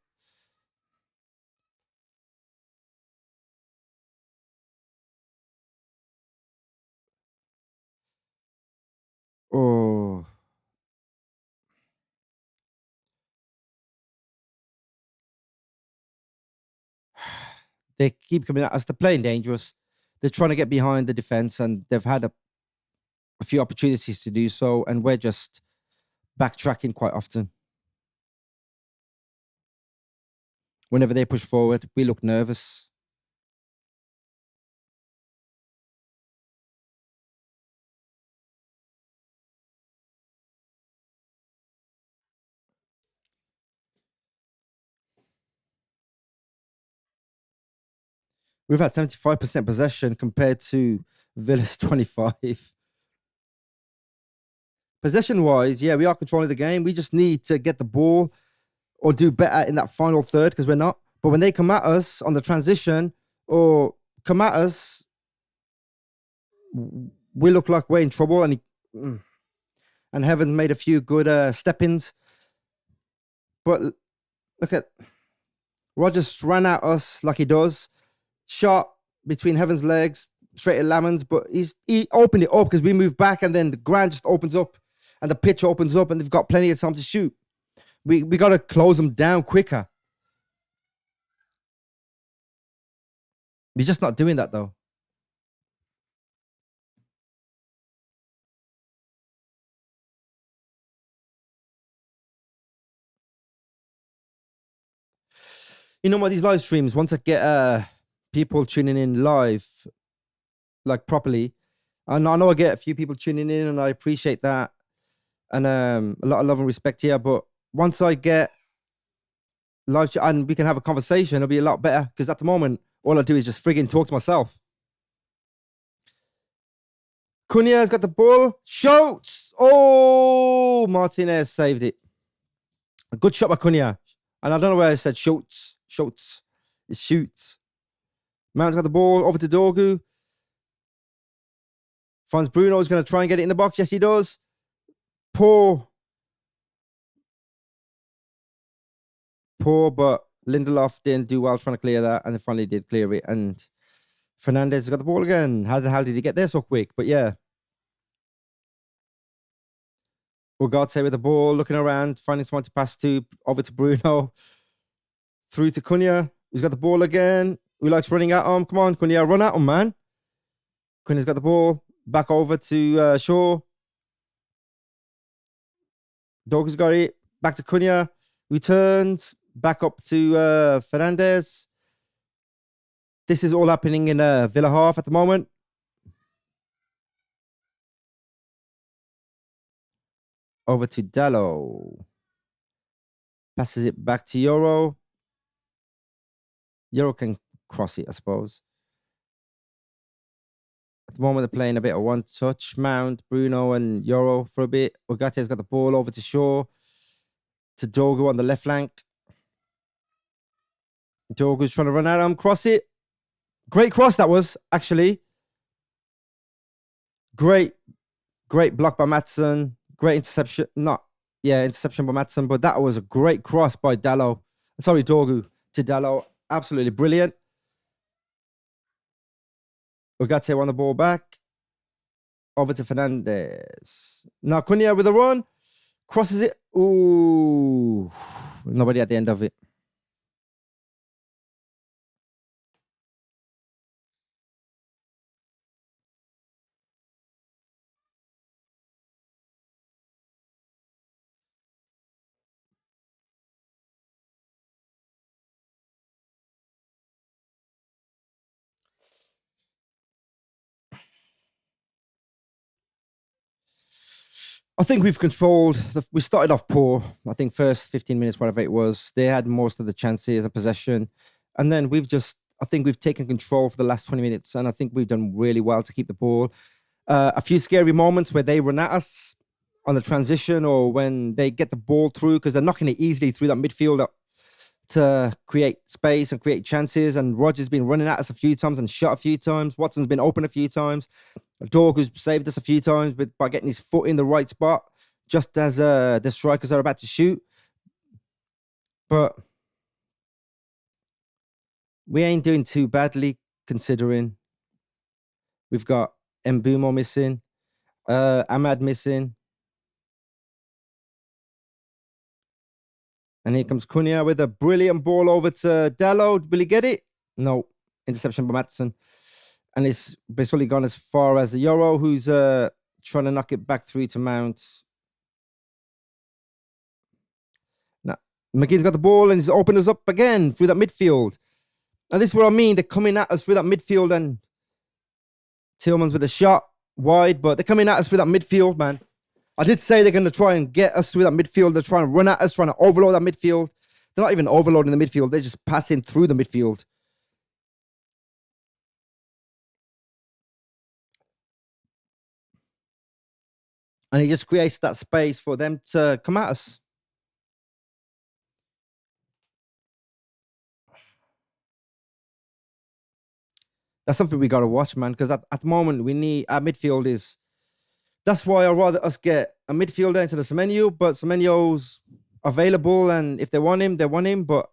Oh. They keep coming at us. They're playing dangerous. They're trying to get behind the defense, and they've had a few opportunities to do so, and we're just backtracking quite often. Whenever they push forward, we look nervous. We've had 75% possession compared to Villa's 25. Possession-wise, yeah, we are controlling the game. We just need to get the ball or do better in that final third because we're not. But when they come at us on the transition or come at us, we look like we're in trouble. And Heaven made a few good step-ins. But look at Rogers ran at us like he does. Shot between Heaven's legs, straight at Lammens, but he opened it up because we moved back and then the ground just opens up and the pitch opens up and they've got plenty of time to shoot. We got to close them down quicker. We're just not doing that though. You know what? These live streams, once I get people tuning in live, like properly, I know I get a few people tuning in and I appreciate that. And a lot of love and respect here. But once I get live and we can have a conversation, it'll be a lot better. Because at the moment, all I do is just frigging talk to myself. Cunha's got the ball. Shoots. Oh, Martinez saved it. A good shot by Cunha. And I don't know where I said shoots. Shoots. It shoots. Mount's got the ball over to Dorgu. Finds Bruno. Is going to try and get it in the box. Yes, he does. Poor, but Lindelof didn't do well trying to clear that, and they finally did clear it. And Fernandez got the ball again. How the hell did he get there so quick? But yeah. Ugarte with the ball, looking around, finding someone to pass to, over to Bruno. Through to Cunha. He's got the ball again. Who likes running at him? Come on, Cunha, run at him, man. Cunha's got the ball. Back over to Shaw. Dorgu's got it. Back to Cunha. Returns. Back up to Fernandez. This is all happening in Villa half at the moment. Over to Dallo. Passes it back to Euro. Euro can cross it, I suppose. At the moment, they're playing a bit of one touch. Mount, Bruno, and Euro for a bit. Ugate's got the ball over to Shaw. To Dorgu on the left flank. Dorgu's trying to run at him. Cross it. Great cross that was, actually. Great block by Maatsen. Great interception. Interception by Maatsen. But that was a great cross by Dallo. Sorry, Dorgu to Dallo. Absolutely brilliant. Ugarte won the ball back. Over to Fernandez. Now Cunha with a run. Crosses it. Ooh. Nobody at the end of it. I think we've controlled. We started off poor. I think first 15 minutes, whatever it was, they had most of the chances of possession, and then we've just. I think we've taken control for the last 20 minutes, and I think we've done really well to keep the ball. A few scary moments where they run at us on the transition, or when they get the ball through because they're knocking it easily through that midfield to create space and create chances. And Roger's been running at us a few times and shot a few times. Watson's been open a few times. A dog who's saved us a few times by getting his foot in the right spot just as the strikers are about to shoot. But we ain't doing too badly considering we've got Mbumo missing, Ahmad missing. And here comes Cunha with a brilliant ball over to Dalot. Will he get it? No. Interception by Matson. And it's basically gone as far as the Euro, who's trying to knock it back through to Mount. Now, McGinn's got the ball and he's opened us up again through that midfield. And this is what I mean. They're coming at us through that midfield, and Tillman's with a shot wide, but they're coming at us through that midfield, man. I did say they're going to try and get us through that midfield. They're trying to run at us, trying to overload that midfield. They're not even overloading the midfield. They're just passing through the midfield. And it just creates that space for them to come at us. That's something we got to watch, man, because at the moment, we need our midfield is. That's why I'd rather us get a midfielder into the Semenyo, but Semenyo's available, and if they want him, they want him, but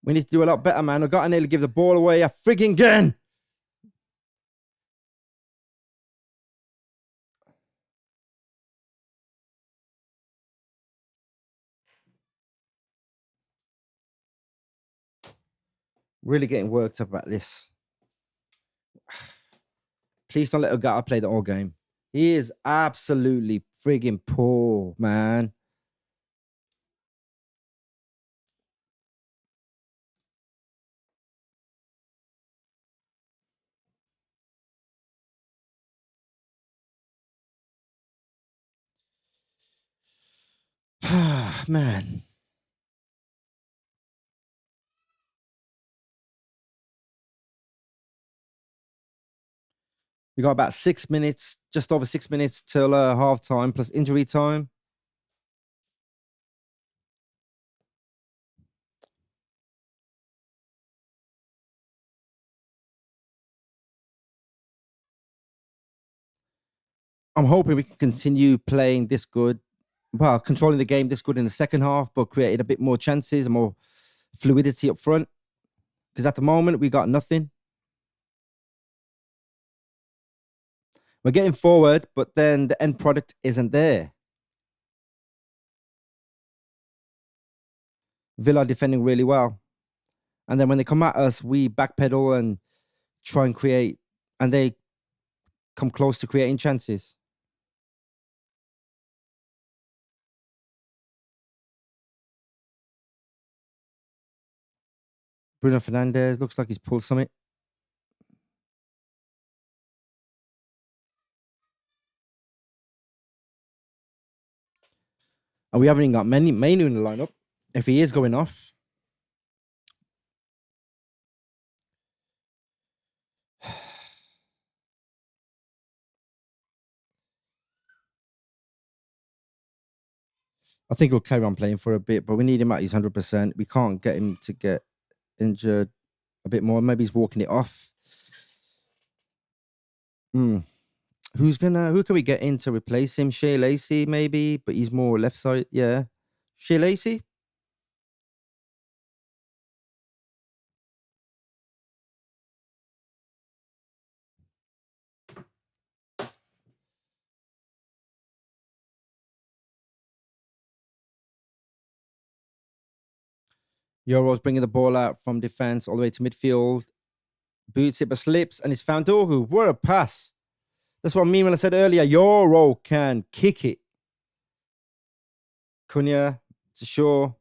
we need to do a lot better, man. I got to nearly give the ball away a frigging again. Really getting worked up about this. Please don't let Ogata play the whole game. He is absolutely frigging poor, man. Man. We got about 6 minutes, just over 6 minutes till half time plus injury time. I'm hoping we can continue playing this good, well, controlling the game this good in the second half, but creating a bit more chances and more fluidity up front. Because at the moment, we got nothing. We're getting forward, but then the end product isn't there. Villa are defending really well. And then when they come at us, we backpedal and try and create, and they come close to creating chances. Bruno Fernandes looks like he's pulled something. And we haven't even got Mainoo in the lineup. If he is going off. I think he'll carry on playing for a bit, but we need him at his 100%. We can't get him to get injured a bit more. Maybe he's walking it off. Who can we get in to replace him? Shea Lacey, maybe, but he's more left side. Yeah. Shea Lacey? Yoro's bringing the ball out from defense all the way to midfield. Boots it, but slips, and it's found Dorgu. What a pass. That's what I mean when I said earlier, Yoro can kick it. Cunha to Shaw.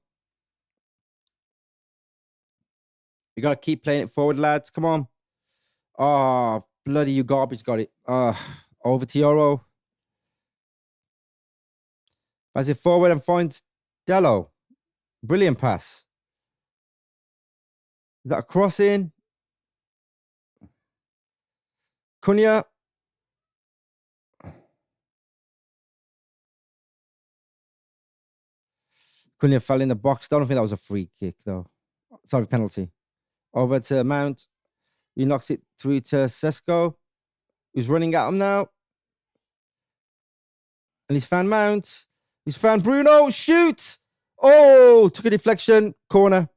You got to keep playing it forward, lads. Come on. Oh, bloody you garbage got it. Over to Yoro. As it forward and finds Dello. Brilliant pass. Is that a cross in? Cunha. Cunha fell in the box. Don't think that was a free kick, though. Sorry, penalty. Over to Mount. He knocks it through to Sesko, who's running at him now. And he's found Mount. He's found Bruno. Shoot! Oh, took a deflection. Corner.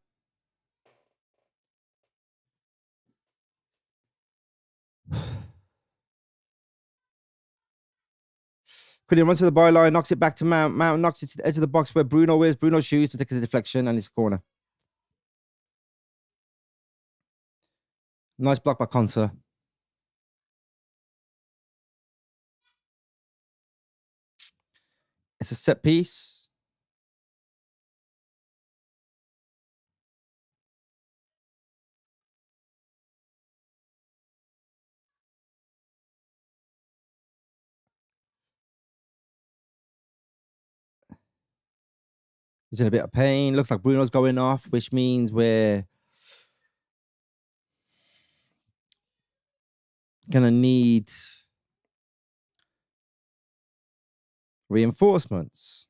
Cunha runs to the byline, knocks it back to Mount. Mount knocks it to the edge of the box where Bruno is. Bruno shoots to take a deflection, and it's corner. Nice block by Konsa. It's a set piece. He's in a bit of pain. Looks like Bruno's going off, which means we're gonna need reinforcements.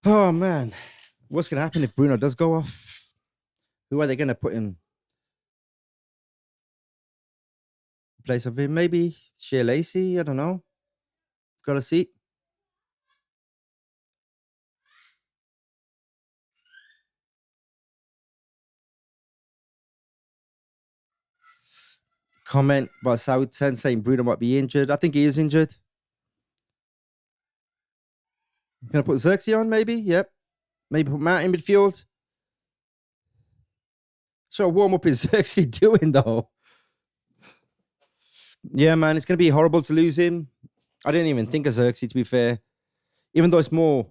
Oh man, what's gonna happen if Bruno does go off? Who are they gonna put in place of him? Maybe Shea Lacey. I don't know. Got a seat. Comment by South 10 saying Bruno might be injured. I think he is injured. Gonna put Xerxes on, maybe? Yep. Maybe put Matt in midfield. So warm up is Xerxes doing though? Yeah, man, it's gonna be horrible to lose him. I didn't even think of Xerxes, to be fair. Even though it's more,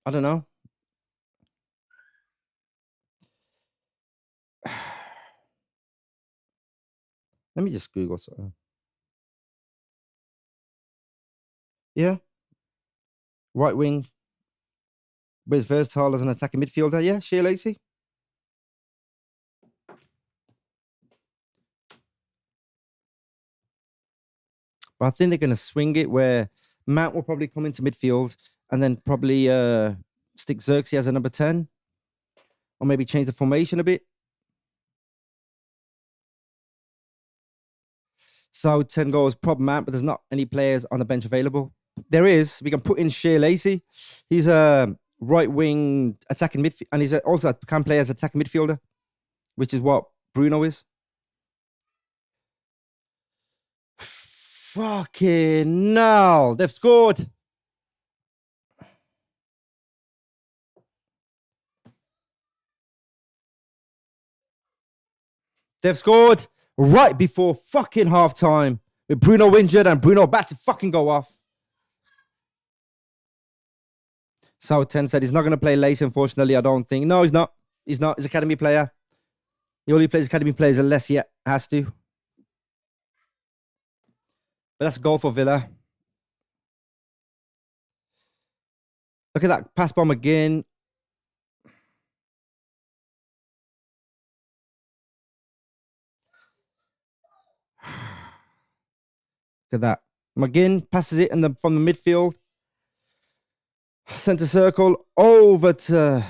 I don't know. Let me just Google something. Yeah. Right wing. But he's versatile as an attacking midfielder. Yeah, Shea Lacey. But I think they're going to swing it where Mount will probably come into midfield and then probably stick Xerxes as a number 10. Or maybe change the formation a bit. So 10 goals, problem Mount, but there's not any players on the bench available. There is. We can put in Shea Lacey. He's a right wing attacking midfield, and he's also can play as attacking midfielder, which is what Bruno is. Fucking no. They've scored. They've scored right before fucking half time with Bruno injured and Bruno about to fucking go off. So 10 said he's not going to play Lacey, unfortunately. I don't think. No, he's not. He's not. He's an academy player. He only plays academy players unless he has to. But that's a goal for Villa. Look at that pass bomb again. Look at that. McGinn passes it from the midfield. Centre circle over to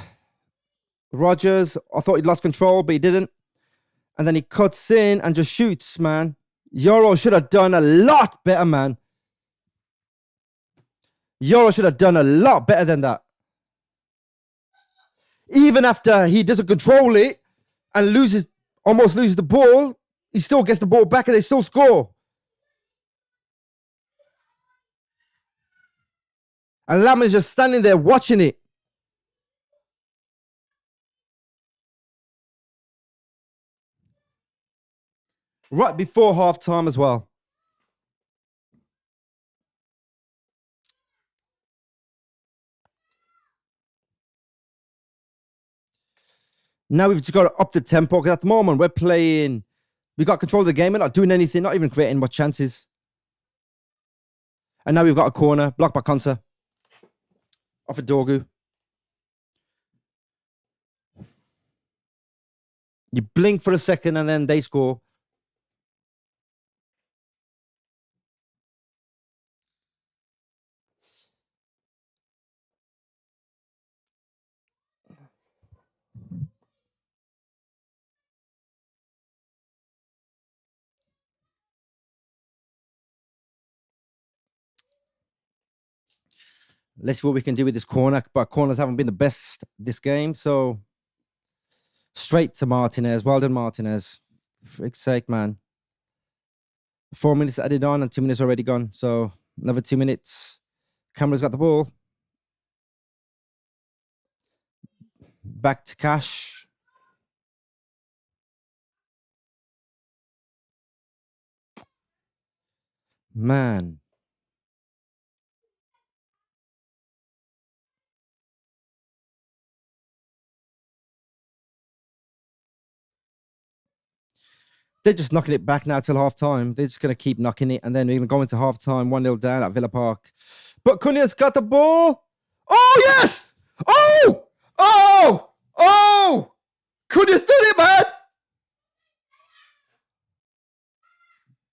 Rogers. I thought he'd lost control, but he didn't. And then he cuts in and just shoots, man. Yoro should have done a lot better, man. Yoro should have done a lot better than that. Even after he doesn't control it and almost loses the ball, he still gets the ball back and they still score. And Lam is just standing there watching it. Right before half time as well. Now we've just got to up the tempo because at the moment we're playing, we got control of the game. We're not doing anything, not even creating much chances. And now we've got a corner, blocked by Konsa. Off of Dorgu. You blink for a second and then they score. Let's see what we can do with this corner, but corners haven't been the best this game. So straight to Martinez. Well done, Martinez. For frick's sake, man. 4 minutes added on and 2 minutes already gone. So another 2 minutes. Camera's got the ball. Back to Cash. Man. They're just knocking it back now till half time. They're just going to keep knocking it. And then we're going to go into half time 1-0 down at Villa Park. But Cunha's got the ball. Oh, yes. Oh, oh, oh. Cunha's done it, man.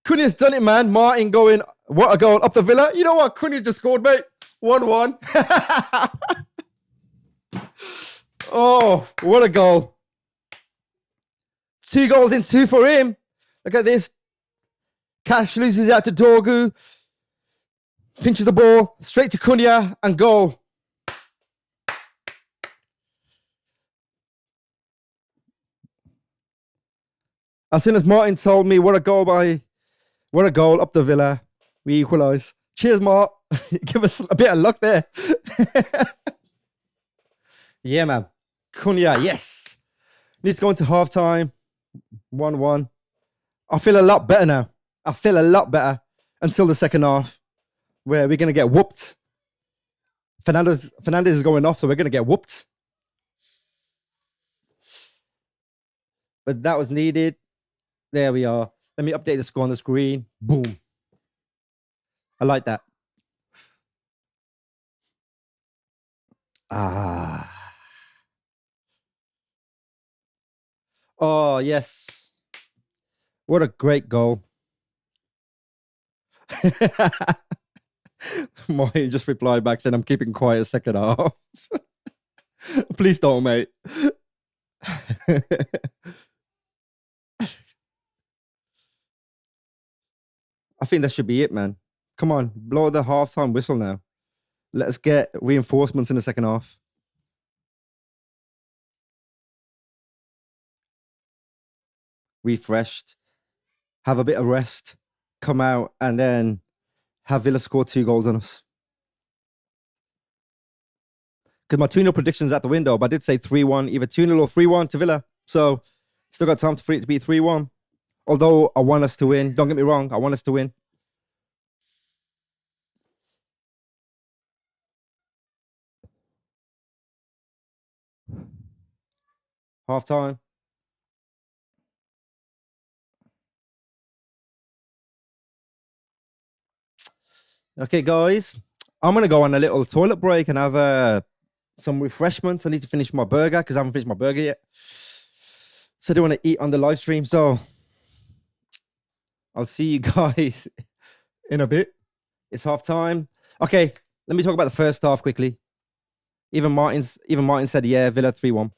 Cunha's done it, man. Martin going, what a goal up the Villa. You know what? Cunha just scored, mate. 1-1. Oh, what a goal. 2 goals in 2 for him. Look at this. Cash loses out to Dorgu. Pinches the ball. Straight to Cunha and goal. As soon as Martin told me what a goal up the Villa, we equalise. Cheers, Mart. Give us a bit of luck there. Yeah, man. Cunha, yes. Needs to go into half time. 1-1. I feel a lot better now. I feel a lot better until the second half, where we're going to get whooped. Fernandez is going off, so we're going to get whooped. But that was needed. There we are. Let me update the score on the screen. Boom. I like that. Oh, yes. What a great goal. Moy just replied back saying, I'm keeping quiet second half. Please don't, mate. I think that should be it, man. Come on, blow the halftime whistle now. Let's get reinforcements in the second half. Refreshed, have a bit of rest, come out, and then have Villa score 2 goals on us. Because my 2-0 prediction's at the window, but I did say 3-1, either 2-0 or 3-1 to Villa. So still got time for it to be 3-1. Although I want us to win. Don't get me wrong, I want us to win. Half time. Okay, guys. I'm going to go on a little toilet break and have some refreshments. I need to finish my burger because I haven't finished my burger yet. So I don't want to eat on the live stream. So I'll see you guys in a bit. It's half time. Okay, let me talk about the first half quickly. Even Martin said, yeah, Villa 3-1.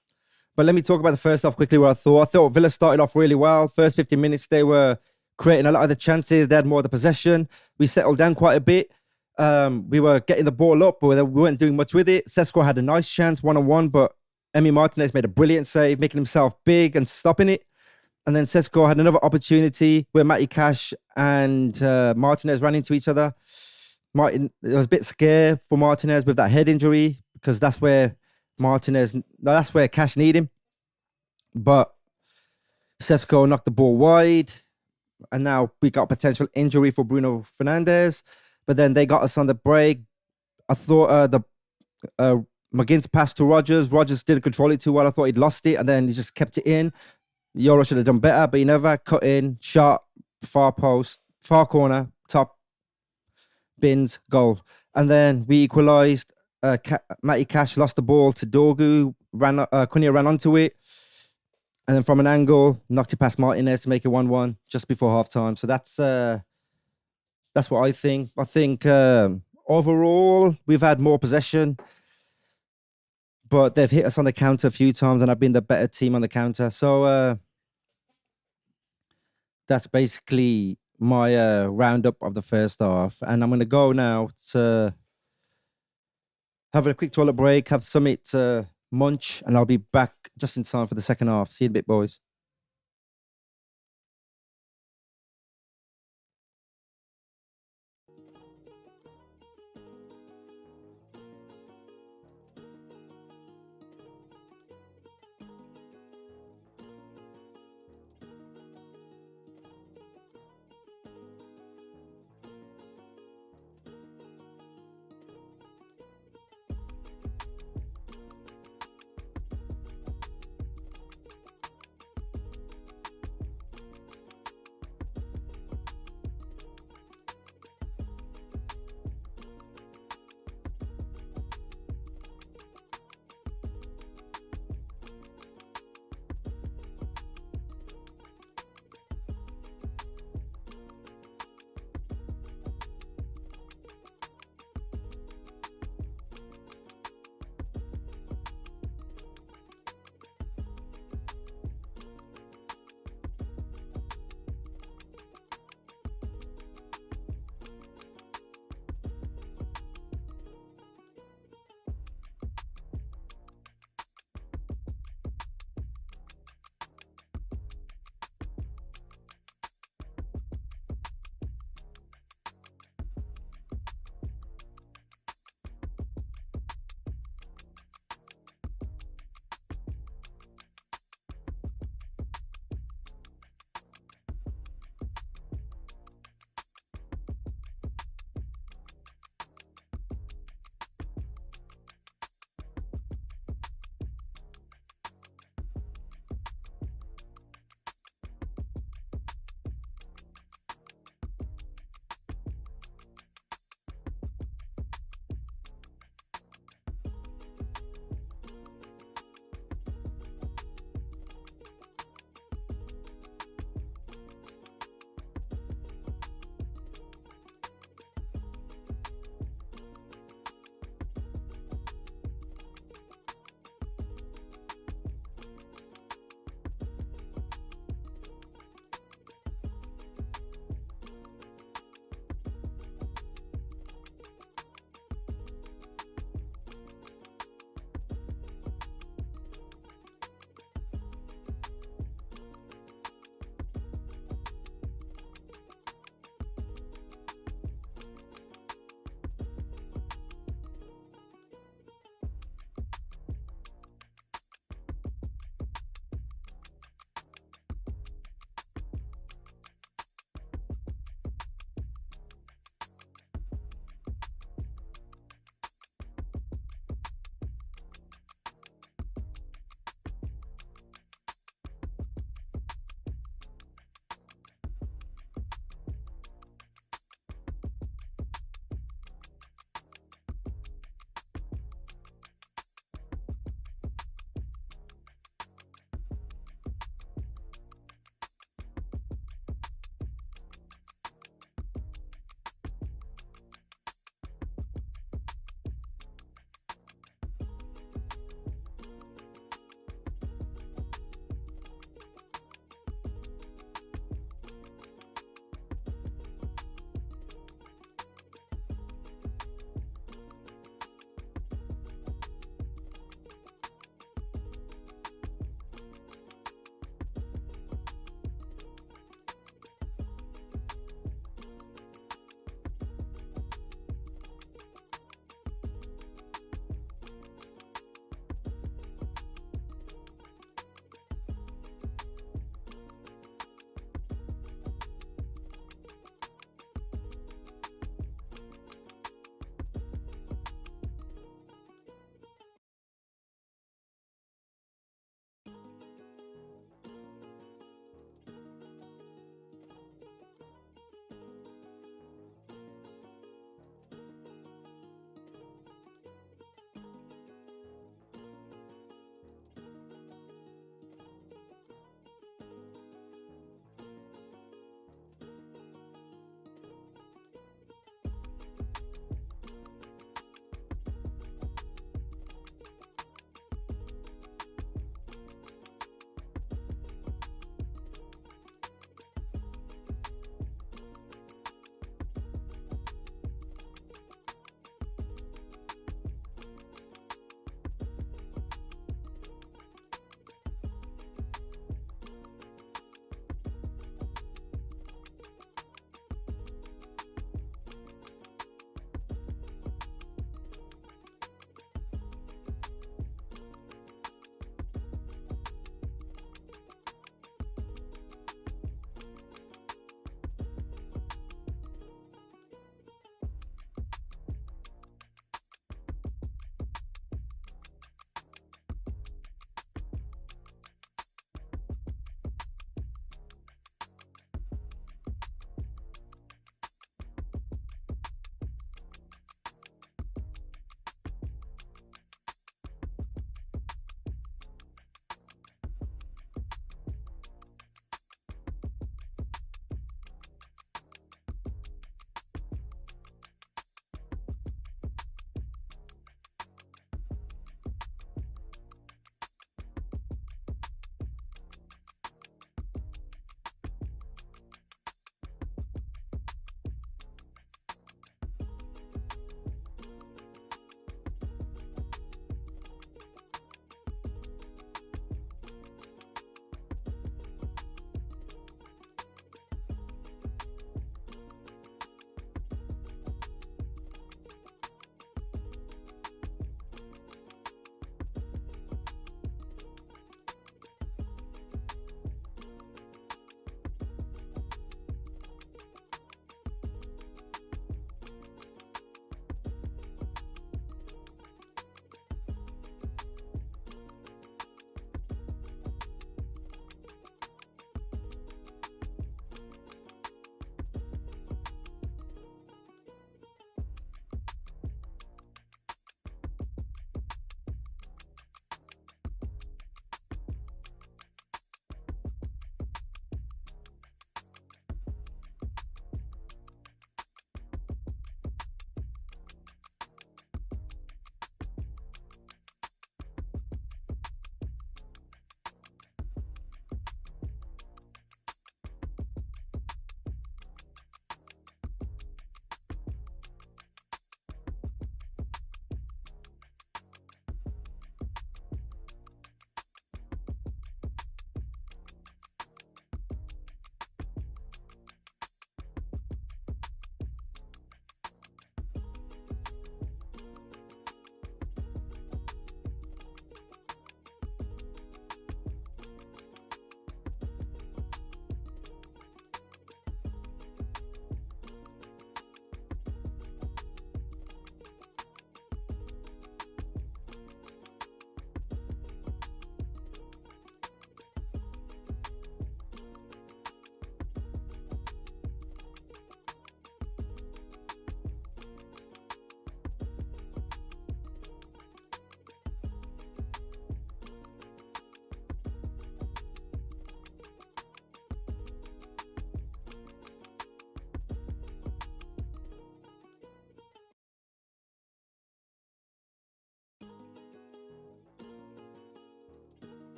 But let me talk about the first half quickly, what I thought. I thought Villa started off really well. First 15 minutes, they were creating a lot of the chances. They had more of the possession. We settled down quite a bit. We were getting the ball up, but we weren't doing much with it. Sesko had a nice chance, 1-on-1, but Emi Martinez made a brilliant save, making himself big and stopping it. And then Sesko had another opportunity where Matty Cash and Martinez ran into each other. It was a bit scared for Martinez with that head injury because that's where Cash need him. But Sesko knocked the ball wide, and now we got potential injury for Bruno Fernandes. But then they got us on the break. I thought the McGinn's pass to Rodgers. Rodgers didn't control it too well. I thought he'd lost it, and then he just kept it in. Euro should have done better, but he never cut in, shot, far post, far corner, top bins, goal. And then we equalised. Matty Cash lost the ball to Dorgu. Cunha ran onto it. And then from an angle, knocked it past Martinez to make it 1-1 just before half-time. So that's what I think. I think overall, we've had more possession, but they've hit us on the counter a few times, and I've been the better team on the counter. So that's basically my roundup of the first half. And I'm going to go now to have a quick toilet break, have something to munch, and I'll be back just in time for the second half. See you in a bit, boys.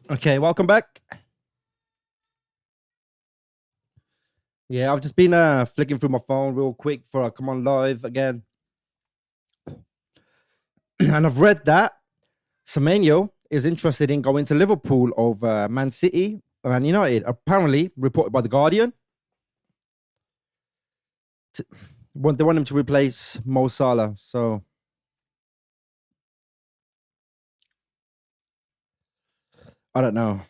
Okay, welcome back. Yeah, I've just been flicking through my phone real quick before I come on live again. And I've read that Mainoo is interested in going to Liverpool over Man City or Man United. Apparently, reported by The Guardian. They want him to replace Mo Salah. So I don't know.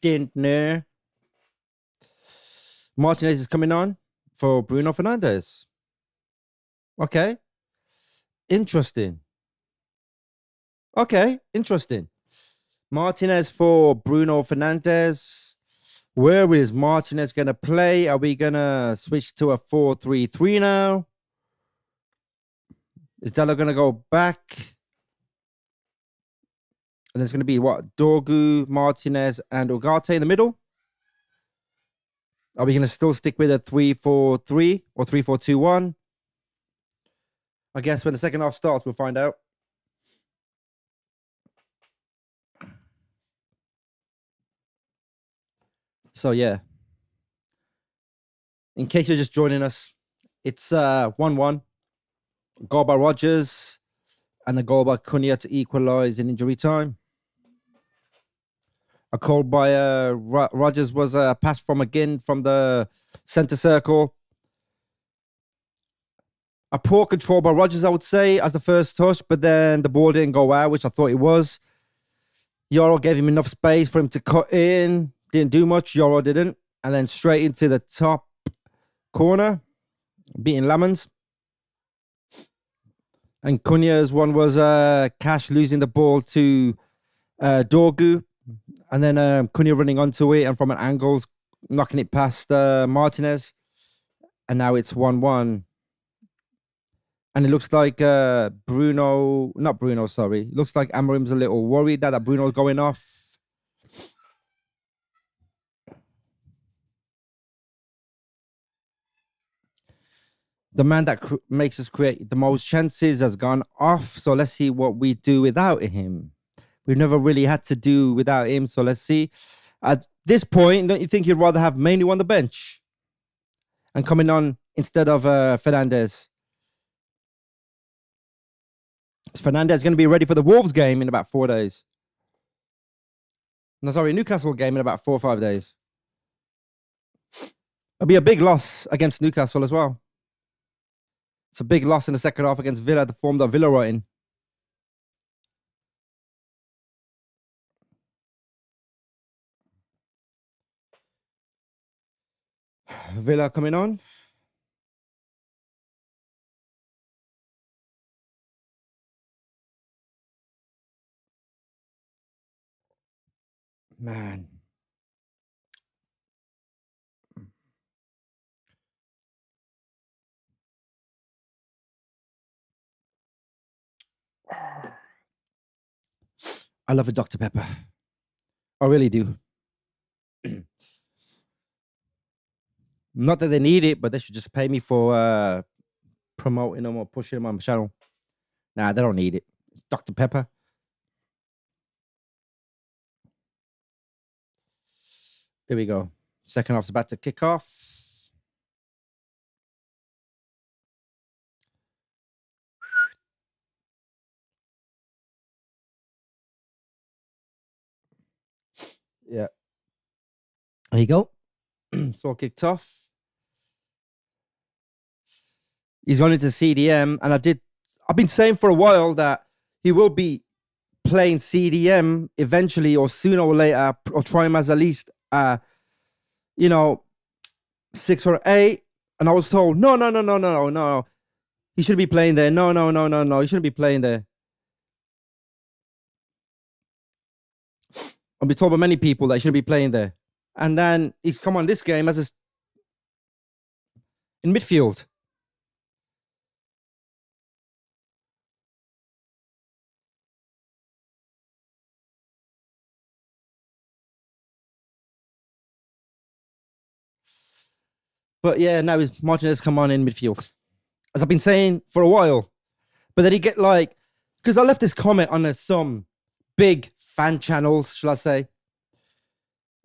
Didn't know. Martinez is coming on for Bruno Fernandes. Okay. Interesting. Okay. Interesting. Martinez for Bruno Fernandes. Where is Martinez going to play? Are we going to switch to a 4-3-3 now? Is Della going to go back? And there's going to be what? Dorgu, Martinez, and Ugarte in the middle? Are we going to still stick with a 3-4-3 or 3-4-2-1? I guess when the second half starts, we'll find out. So, yeah. In case you're just joining us, it's 1-1. Goal by Rodgers and the goal by Cunha to equalize in injury time. A goal by Rodgers was a pass from again from the center circle. A poor control by Rodgers, I would say, as the first touch, but then the ball didn't go out, which I thought it was. Yoro gave him enough space for him to cut in. Didn't do much. Yoro didn't. And then straight into the top corner, beating Lamans. And Cunha's one was Cash losing the ball to Dorgu. And then Cunha running onto it and from an angle, knocking it past Martinez. And now it's 1-1. And it looks like not Bruno, sorry. It looks like Amorim's a little worried that Bruno's going off. The man that makes us create the most chances has gone off. So let's see what we do without him. We've never really had to do without him. So let's see. At this point, don't you think you'd rather have Mainoo on the bench and coming on instead of Fernandes? Is Fernandes going to be ready for the Wolves game in about 4 days? No, sorry, Newcastle game in about 4 or 5 days. It'll be a big loss against Newcastle as well. It's a big loss in the second half against Villa, the form that Villa are in. Villa coming on. Man. I love a Dr. Pepper. I really do. Not that they need it, but they should just pay me for promoting them or pushing them on my channel. Nah, they don't need it. It's Dr. Pepper. Here we go. Second half's about to kick off. Yeah. There you go. So kicked off. He's gone into CDM, and I've been saying for a while that he will be playing CDM eventually or sooner or later, or try him as at least 6 or 8. And I was told, no. He shouldn't be playing there. No. He shouldn't be playing there. I've been told by many people that he shouldn't be playing there. And then he's come on this game as in midfield. But yeah, now is Martinez come on in midfield, as I've been saying for a while. But then he get because I left this comment on some big fan channels, shall I say.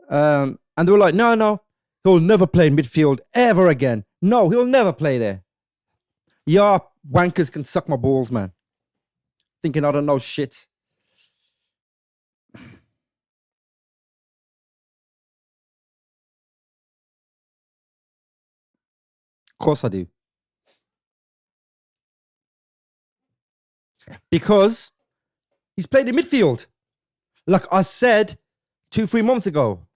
And they were like, no, he'll never play midfield ever again. No, he'll never play there. Yeah, wankers can suck my balls, man. Thinking I don't know shit. Of course I do. Because he's played in midfield. Like I said 2-3 months ago.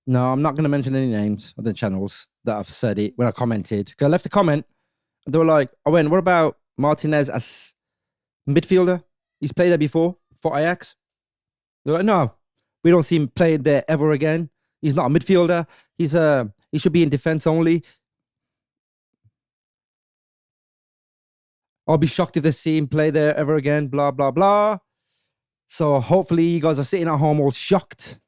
No, I'm not going to mention any names of the channels that I've said it when I commented. Because I left a comment and they were like, I went, what about Martinez as midfielder? He's played there before for Ajax. They're like, no, we don't see him playing there ever again. He's not a midfielder. He should be in defense only. I'll be shocked if they see him play there ever again. Blah, blah, blah. So hopefully you guys are sitting at home all shocked.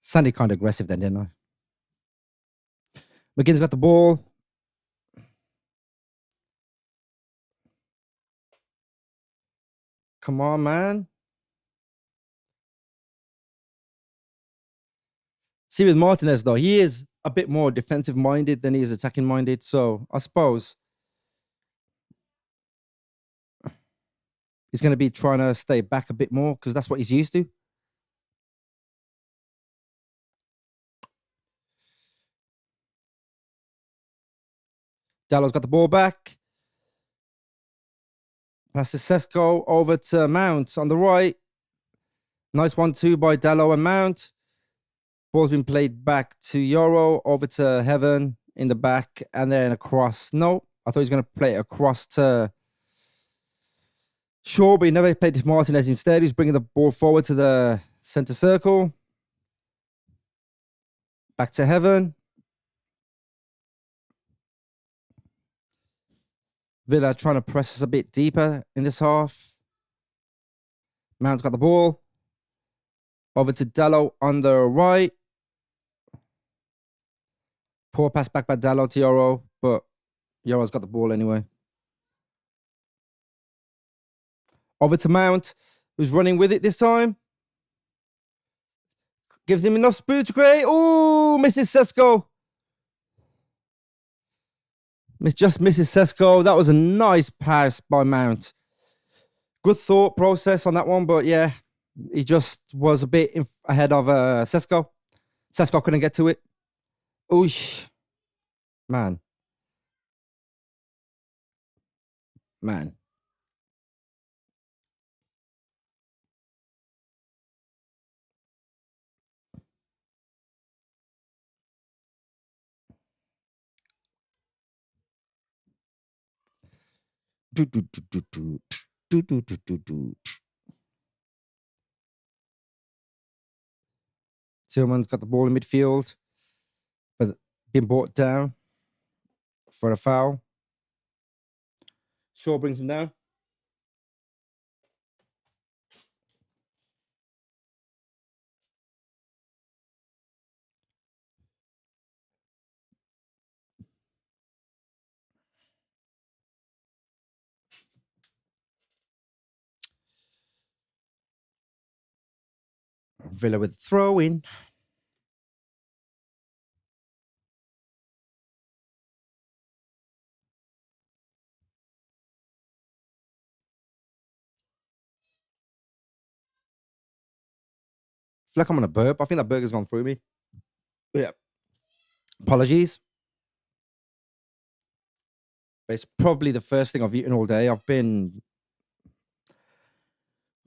Sounded kind of aggressive then, didn't I? McGinn's got the ball. Come on, man. See, with Martinez, though, he is a bit more defensive minded than he is attacking minded. So I suppose he's going to be trying to stay back a bit more because that's what he's used to. Dallow's got the ball back. Pass to Sesko over to Mount on the right. Nice 1-2 by Dallow and Mount. Ball's been played back to Euro, over to Heaven in the back, and then across. No, I thought he was going to play it across to Shaw, but he never played to Martinez. Instead, he's bringing the ball forward to the center circle. Back to Heaven. Villa trying to press us a bit deeper in this half. Mount's got the ball. Over to Dallow on the right. Poor pass back by Dallow to Euro, but Euro's got the ball anyway. Over to Mount, who's running with it this time. Gives him enough speed to create. Oh, misses Sesko. Just misses Sesko. That was a nice pass by Mount. Good thought process on that one, but yeah, he just was a bit ahead of Sesko. Sesko couldn't get to it. Oosh. Man. Tillman's got the ball in midfield, but been brought down for a foul. Shaw brings him down. Villa with throw in. I feel like I'm on a burp. I think that burger's gone through me. Yeah. Apologies. But it's probably the first thing I've eaten all day. I've been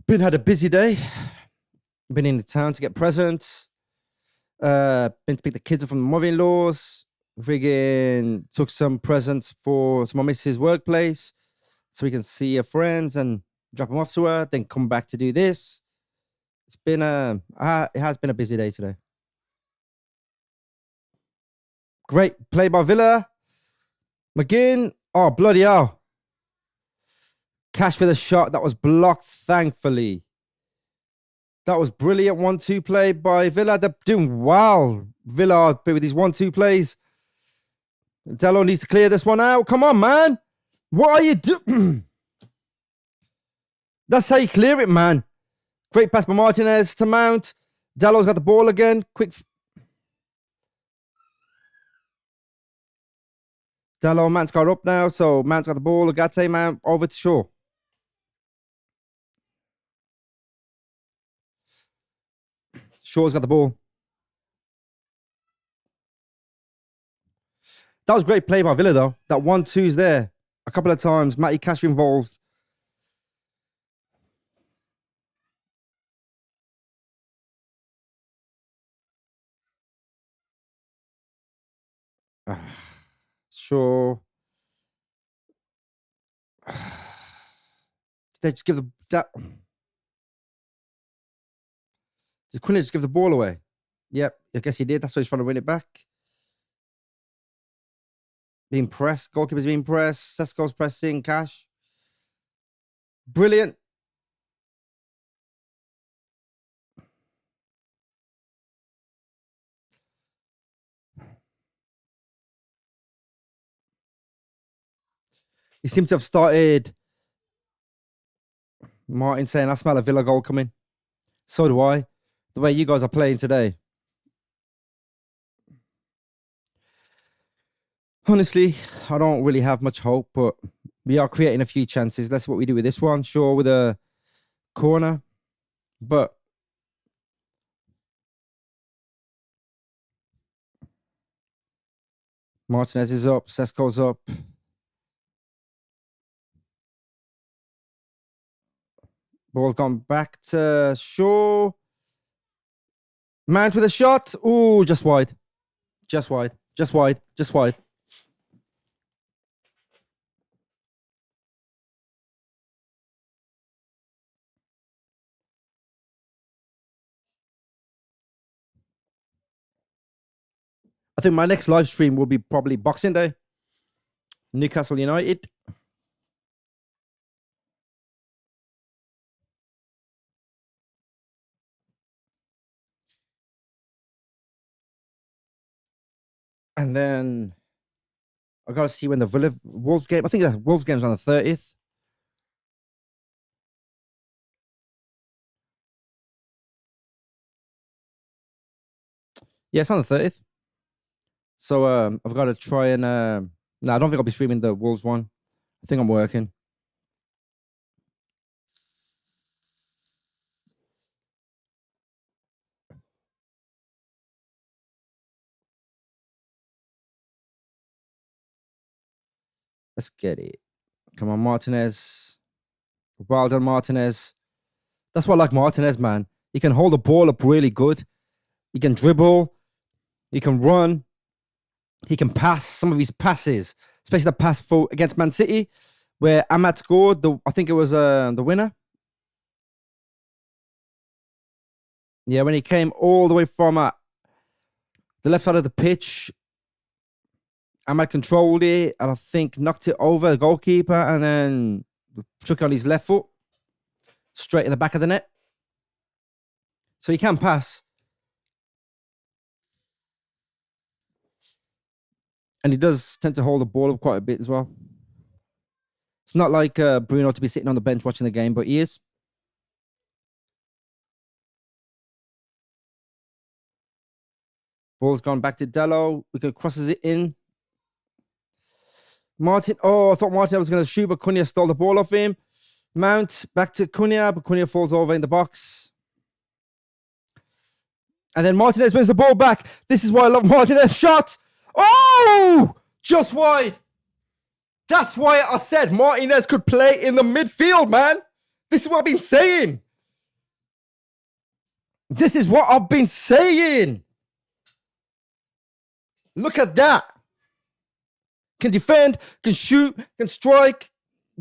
had a busy day. Been in the town to get presents. Been to pick the kids up from the mother-in-laws. Friggin' took some presents to my missus' workplace so we can see her friends and drop them off to her, then come back to do this. It's been it has been a busy day today. Great play by Villa. McGinn. Oh, bloody hell. Cash for the shot. That was blocked, thankfully. That was brilliant 1-2 play by Villa. They're doing well. Villa with these 1-2 plays. Dello needs to clear this one out. Come on, man. What are you doing? That's how you clear it, man. Great pass by Martinez to Mount. Dallo's got the ball again. Quick. Dallo, Mount's got up now. So Mount's got the ball. Agate, Mount over to Shaw. Shaw's got the ball. That was great play by Villa, though. That 1-2's there. A couple of times. Matty Cash involved. Sure. They just give did Quinn just give the ball away? Yep, I guess he did. That's why he's trying to win it back. Being pressed. Goalkeeper's being pressed. Sesko's pressing. Cash. Brilliant. He seems to have started. Martin saying, I smell a Villa goal coming. So do I. The way you guys are playing today. Honestly, I don't really have much hope, but we are creating a few chances. That's what we do with this one. Sure, with a corner. But Martinez is up. Sesko's up. Ball gone back to Shaw. Mount with a shot. Ooh, just wide. Just wide. Just wide. Just wide. I think my next live stream will be probably Boxing Day. Newcastle United. And then I got to see when the Wolves game. I think the Wolves game's on the 30th. Yeah, it's on the 30th. So I've got to try and. No, I don't think I'll be streaming the Wolves one. I think I'm working. Let's get it. Come on, Martinez. Well done, Martinez. That's what I like Martinez, man. He can hold the ball up really good. He can dribble. He can run. He can pass. Some of his passes, especially the pass for against Man City, where Ahmad scored. I think it was the winner. Yeah, when he came all the way from the left side of the pitch, Ahmad controlled it and I think knocked it over the goalkeeper and then took on his left foot straight in the back of the net. So he can pass. And he does tend to hold the ball up quite a bit as well. It's not like Bruno to be sitting on the bench watching the game, but he is. Ball's gone back to Dello. We could crosses it in. Martin. Oh, I thought Martin was going to shoot, but Cunha stole the ball off him. Mount back to Cunha, but Cunha falls over in the box. And then Martinez wins the ball back. This is why I love Martinez. Shot. Oh, just wide. That's why I said Martinez could play in the midfield, man. This is what I've been saying. This is what I've been saying. Look at that. Can defend, can shoot, can strike.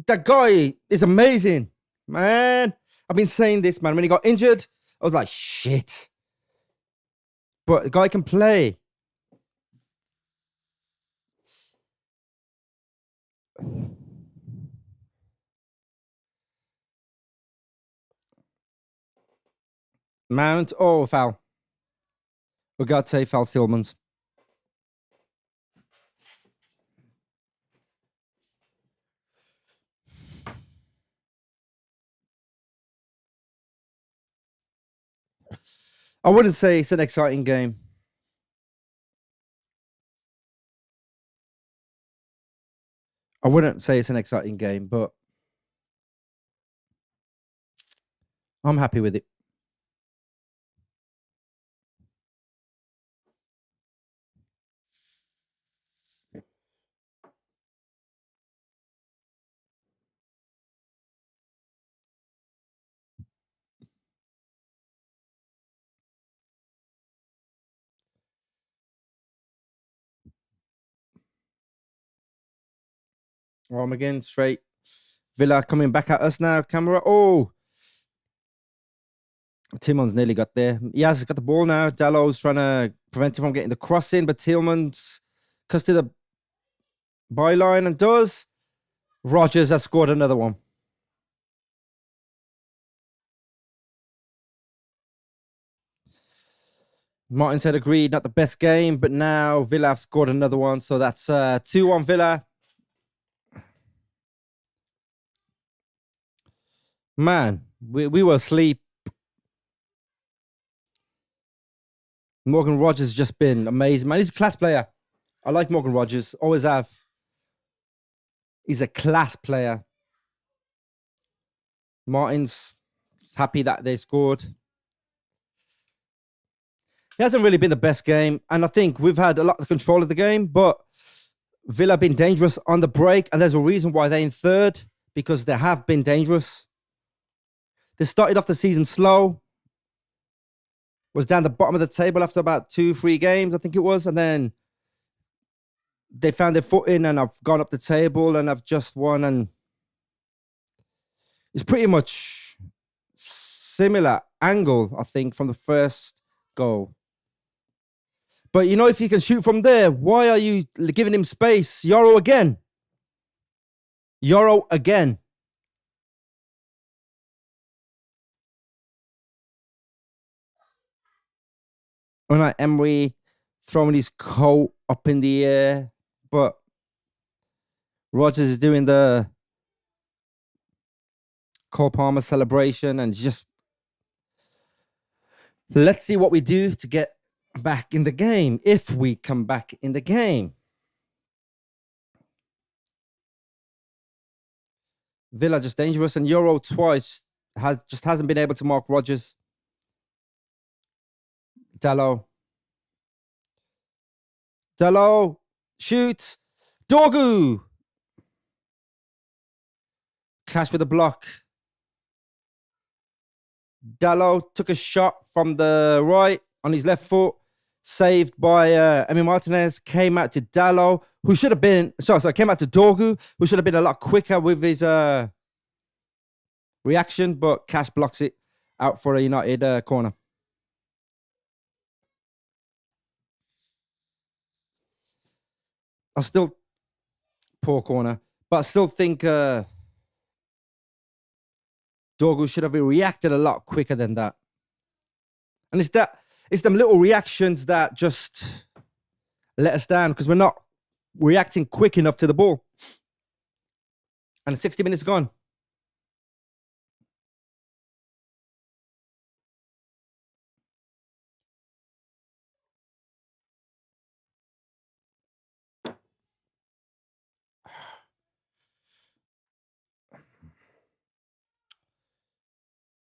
That guy is amazing, man. I've been saying this, man. When he got injured, I was like, shit. But the guy can play. Mount. Oh, foul. Ugarte, foul Tillmans. I wouldn't say it's an exciting game. I wouldn't say it's an exciting game, but I'm happy with it. Rom again, straight. Villa coming back at us now. Camera. Oh, Tillmans nearly got there. He has got the ball now. Dallow's trying to prevent him from getting the cross in, but Tillmans cuts to the byline and does. Rogers has scored another one. Martin said agreed, not the best game, but now Villa have scored another one. So that's 2-1 Villa. Man, we were asleep. Morgan Rogers just been amazing, man. He's a class player. I like Morgan Rogers, always have. He's a class player. Martin's happy that they scored. It hasn't really been the best game, and I think we've had a lot of control of the game, but Villa have been dangerous on the break, and there's a reason why they're in third, because they have been dangerous. They started off the season slow, was down the bottom of the table after about 2-3 games, I think it was, and then they found their footing and I've gone up the table and I've just won, and it's pretty much similar angle, I think, from the first goal. But you know, if you can shoot from there, why are you giving him space? Yoro again. Yoro again. Unai Emery throwing his coat up in the air, but Rogers is doing the Cole Palmer celebration, and just let's see what we do to get back in the game, if we come back in the game. Villa just dangerous, and Euro twice hasn't been able to mark Rogers. Dalot shoots. Dorgu. Cash with a block. Dalot took a shot from the right on his left foot, saved by Emi Martinez. Came out to Dalot, who should have been came out to Dorgu, who should have been a lot quicker with his reaction, but Cash blocks it out for a United corner. I still poor corner, but I still think Dorgu should have reacted a lot quicker than that. And it's them little reactions that just let us down, because we're not reacting quick enough to the ball. And 60 minutes gone.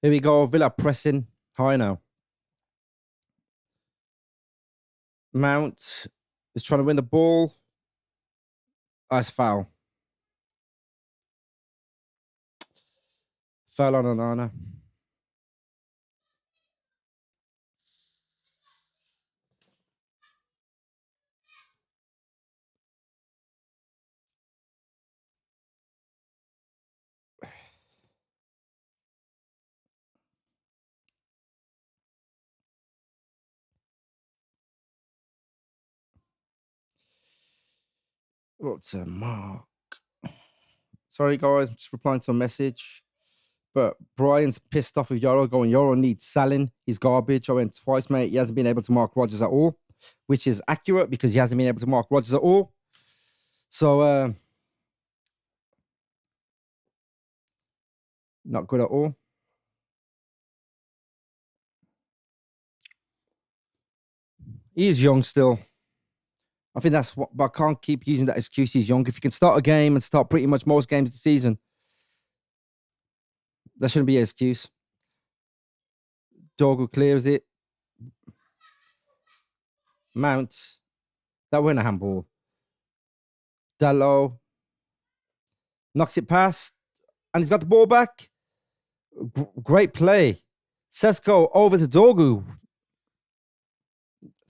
Here we go. Villa pressing high now. Mount is trying to win the ball. That's foul. Foul on Onana. What's a mark? Sorry, guys. I'm just replying to a message. But Brian's pissed off with Yoro, going, Yoro needs selling. He's garbage. I went twice, mate. He hasn't been able to mark Rodgers at all, which is accurate because he hasn't been able to mark Rodgers at all. So, not good at all. He's young still. I think that's what, but I can't keep using that excuse. He's young. If you can start a game and start pretty much most games of the season, that shouldn't be an excuse. Dorgu clears it. Mount. That went a handball. Dallo knocks it past, and he's got the ball back. Great play. Sesko over to Dorgu.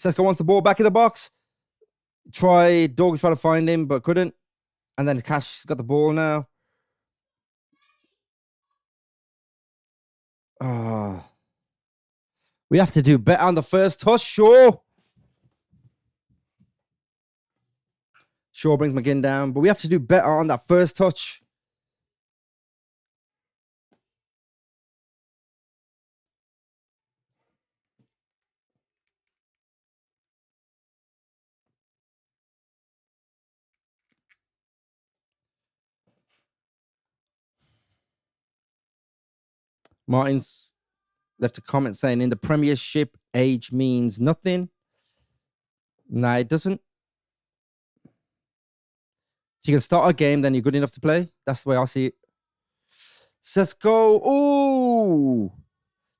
Sesko wants the ball back in the box. Dorgu tried to find him, but couldn't. And then Cash got the ball now. Oh. We have to do better on the first touch, sure. Shaw brings McGinn down, but we have to do better on that first touch. Martin's left a comment saying in the Premiership, age means nothing. No, it doesn't. If you can start a game, then you're good enough to play. That's the way I see it. Sesko. Ooh.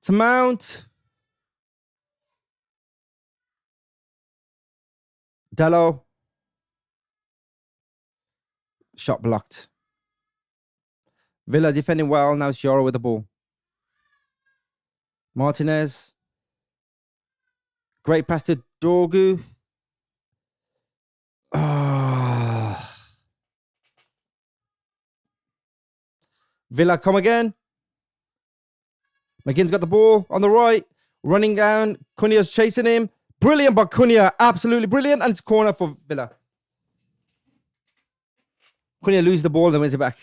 To Mount. Dello. Shot blocked. Villa defending well. Now it's Yoro with the ball. Martinez. Great pass to Dorgu. Villa come again. McGinn's got the ball on the right. Running down. Cunha's chasing him. Brilliant by Cunha. Absolutely brilliant. And it's corner for Villa. Cunha loses the ball, then wins it back.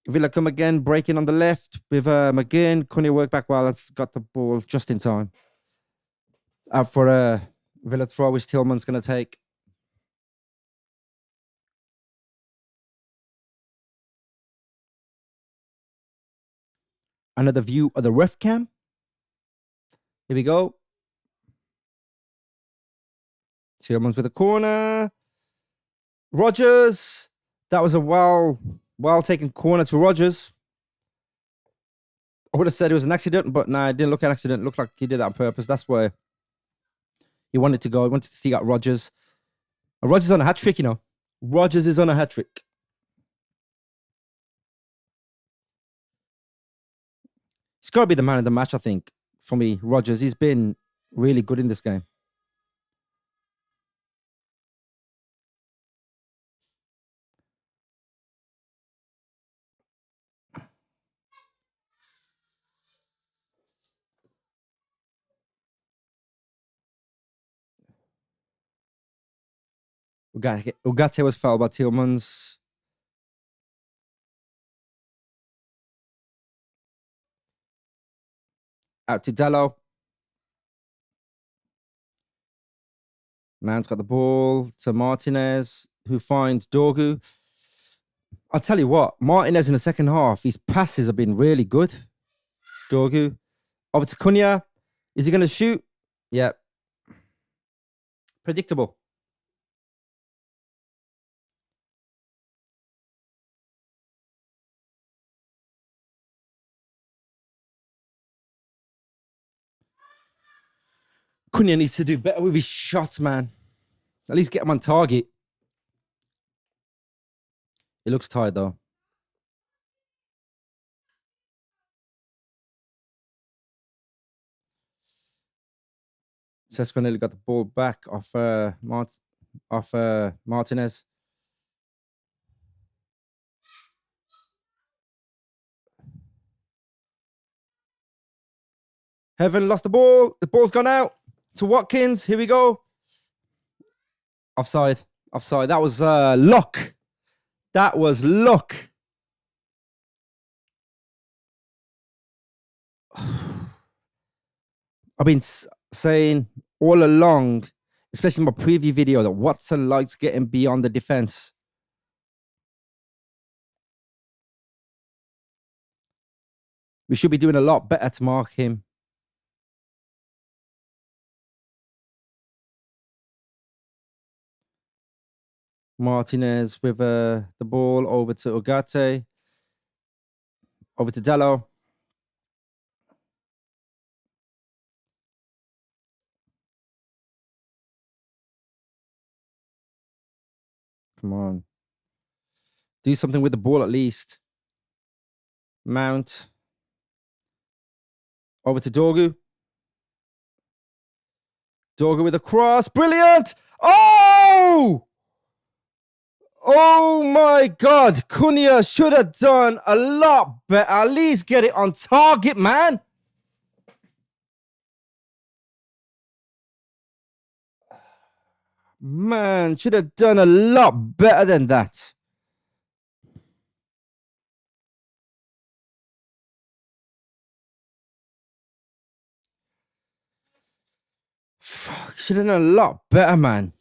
Villa come again, breaking on the left with McGinn. Cunha work back well. It's got the ball just in time. For a Villa throw, which Tillman's going to take. Another view of the ref cam. Here we go. Tillman's with a corner. Rodgers. That was a well taken corner to Rodgers. I would have said it was an accident, but nah, it didn't look an accident. It looked like he did that on purpose. That's where he wanted to go. He wanted to see out Rodgers. And Rodgers on a hat trick, you know. Rodgers is on a hat trick. He's got to be the man of the match, I think, for me. Rodgers, he's been really good in this game. Ugarte was fouled by Tillmans. Out to Dallo. Mount's got the ball to Martinez, who finds Dorgu. I'll tell you what, Martinez in the second half, his passes have been really good. Dorgu. Over to Cunha. Is he going to shoot? Yeah. Predictable. Cunha needs to do better with his shots, man. At least get him on target. He looks tired, though. Sesko nearly got the ball back off Martinez. Heaven lost the ball. The ball's gone out to Watkins. Here we go. Offside. That was luck. That was luck. I've been saying all along, especially in my preview video, that Watson likes getting beyond the defense. We should be doing a lot better to mark him. Martinez with the ball over to Ugarte. Over to Dello. Come on. Do something with the ball at least. Mount. Over to Dorgu. Dorgu with a cross. Brilliant! Oh! Oh my God. Cunha should have done a lot better. At least get it on target, man. Man, should have done a lot better than that. Fuck, should have done a lot better, man.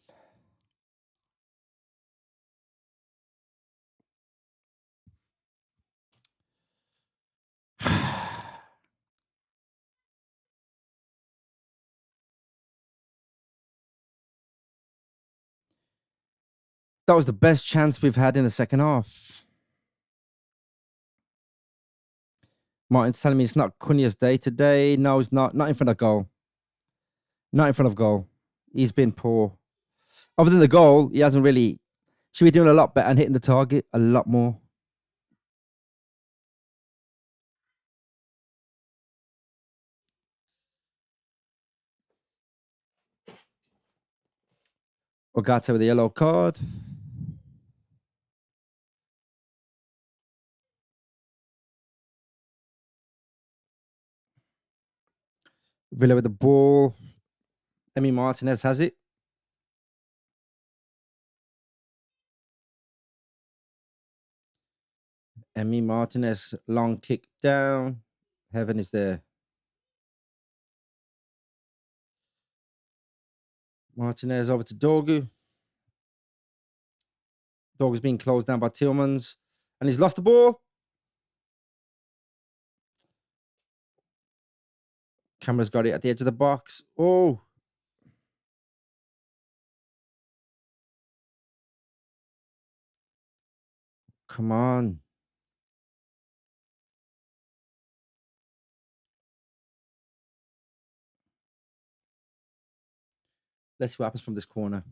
That was the best chance we've had in the second half. Martin's telling me it's not Cunha's day today. No, it's not. Not in front of goal. Not in front of goal. He's been poor. Other than the goal, he hasn't really. Should be doing a lot better and hitting the target a lot more. Ogata with a yellow card. Villa with the ball. Emi Martinez has it. Emi Martinez, long kick down. Heaven is there. Martinez over to Dorgu. Dorgu's being closed down by Tillmans. And he's lost the ball. Camera's got it at the edge of the box. Oh. Come on. Let's see what happens from this corner.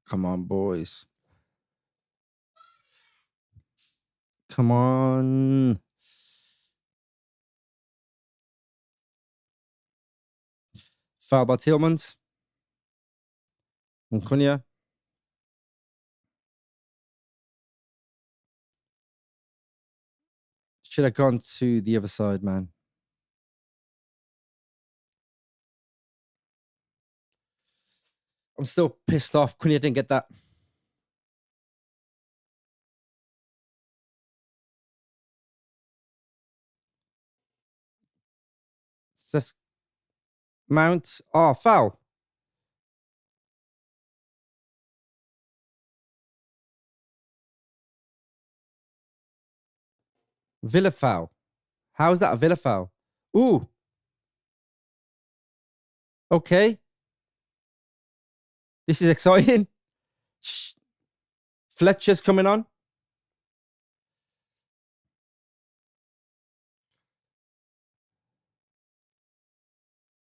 Come on, boys. Come on. Foul by Tillmans. And Cunha. Should have gone to the other side, man. I'm still pissed off. Cunha didn't get that. It's just Mount. Oh, foul. Villa foul. How is that a Villa foul? Ooh. Okay. This is exciting. Fletcher's coming on.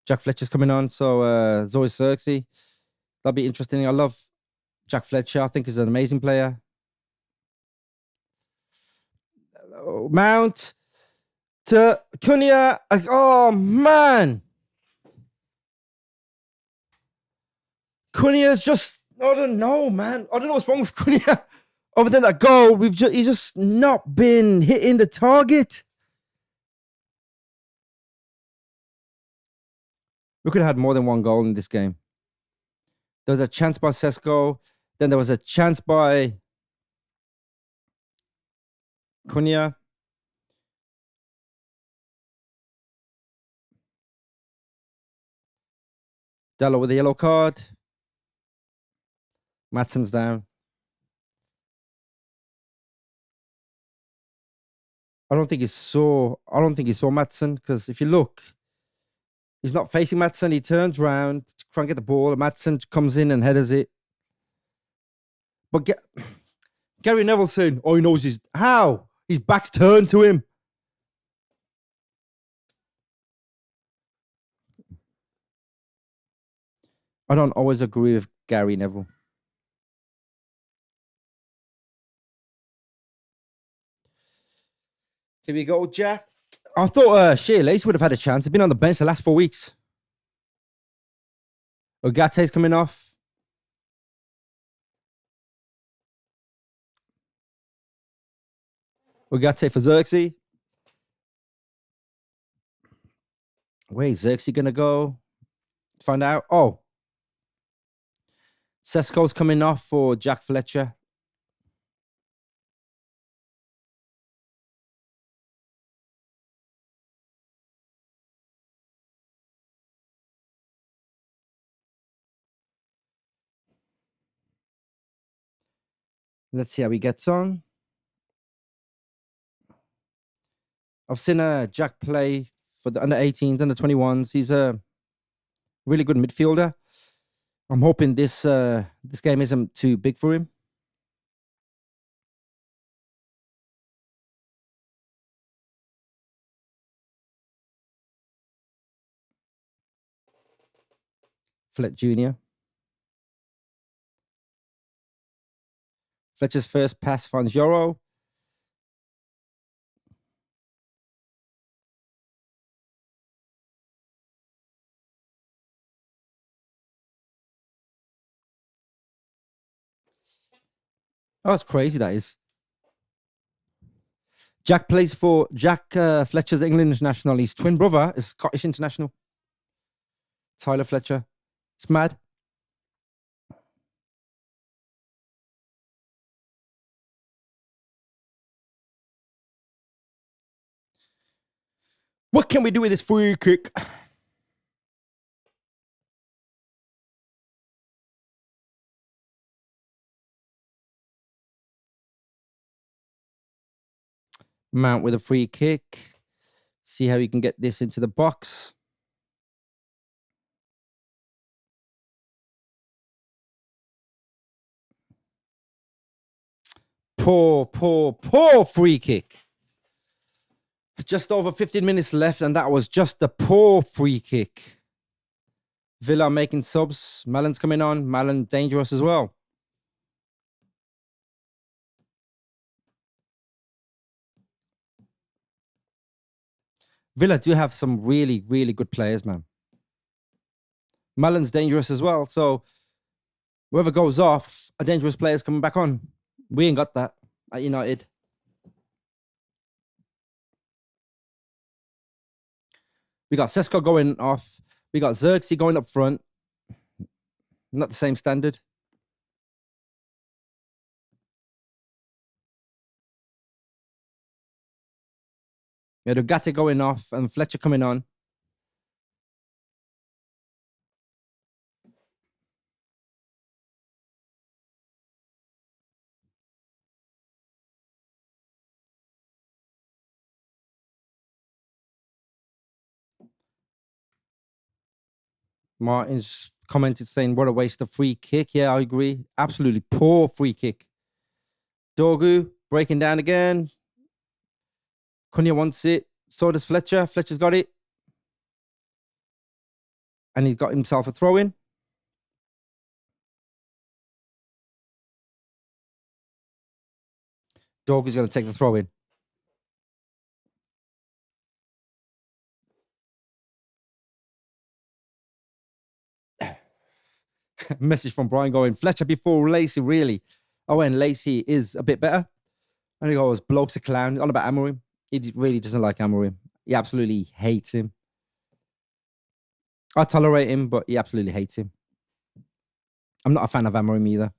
Jack Fletcher's coming on. So Zoe Xerxes. That'll be interesting. I love Jack Fletcher. I think he's an amazing player. Mount to Cunha. Oh, man. Cunha's just... I don't know, man. I don't know what's wrong with Cunha. Other than that goal, he's just not been hitting the target. We could have had more than one goal in this game. There was a chance by Sesko. Then there was a chance by Cunha. Della with a yellow card. Madsen's down. I don't think he saw Madsen, because if you look, he's not facing Madsen. He turns around, try and get the ball, and Madsen comes in and headers it. But Gary Neville saying, "Oh, he knows his back's turned to him." I don't always agree with Gary Neville. Here we go, Jack. I thought Shea Lace would have had a chance. He's been on the bench the last 4 weeks. Ogate's coming off. Ogate for Xerxes. Where's Xerxes gonna go? Find out. Oh, Sesko's coming off for Jack Fletcher. Let's see how he gets on. I've seen Jack play for the under 18s, under 21s. He's a really good midfielder. I'm hoping this game isn't too big for him. Fletcher Jr. Fletcher's first pass finds Yoro. Oh, it's crazy, that is. Jack plays for Fletcher's England international. His twin brother is Scottish international. Tyler Fletcher. It's mad. What can we do with this free kick? Mount with a free kick. See how he can get this into the box. Poor free kick. Just over 15 minutes left, and that was just a poor free kick. Villa making subs. Mallon's coming on. Mallon dangerous as well. Villa do have some really, really good players, man. Mallon's dangerous as well. So whoever goes off, a dangerous player is coming back on. We ain't got that at United. We got Sesko going off. We got Xerxes going up front. Not the same standard. We had Ugarte going off and Fletcher coming on. Martin's commented saying, "What a waste of free kick." Yeah, I agree. Absolutely poor free kick. Dorgu breaking down again. Cunha wants it. So does Fletcher. Fletcher's got it. And he got himself a throw in. Dorgu's going to take the throw in. Message from Brian going, Fletcher before Lacey, really? Oh, and Lacey is a bit better. And he goes, bloke's a clown. All about Amorim. He really doesn't like Amorim. He absolutely hates him. I tolerate him, but he absolutely hates him. I'm not a fan of Amorim either.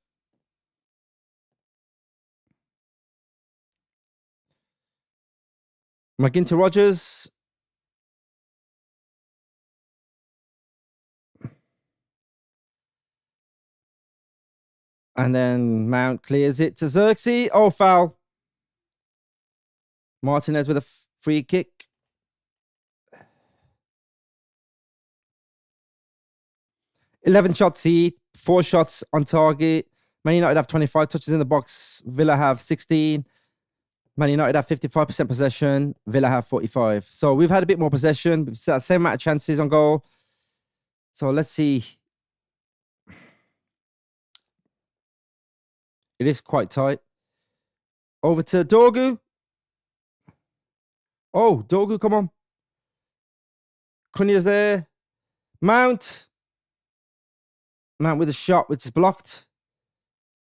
McGinty Rogers. And then Mount clears it to Xerxes. Oh, foul. Martinez with a free kick. $11 shots each, 4 shots on target. Man United have 25 touches in the box. Villa have 16. Man United have 55% possession. Villa have 45. So we've had a bit more possession. We've had the same amount of chances on goal. So let's see. It is quite tight. Over to Dorgu. Oh, Dorgu, come on. Cunha's there. Mount. Mount with a shot, which is blocked.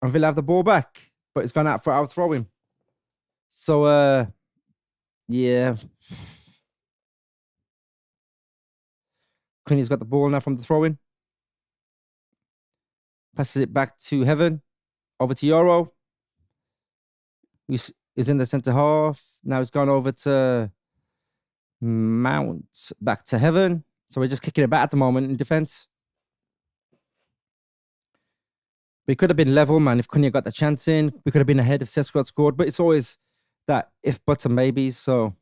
And Villa have the ball back. But it's gone out for our throw-in. So, yeah. Cunha's got the ball now from the throw-in. Passes it back to Heaven. Over to Euro. Is in the centre half. Now it's gone over to Mount. Back to Heaven. So we're just kicking it back at the moment in defence. We could have been level, man, if Cunha got the chance in. We could have been ahead if Sesko had scored. But it's always that if, buts, and maybes. So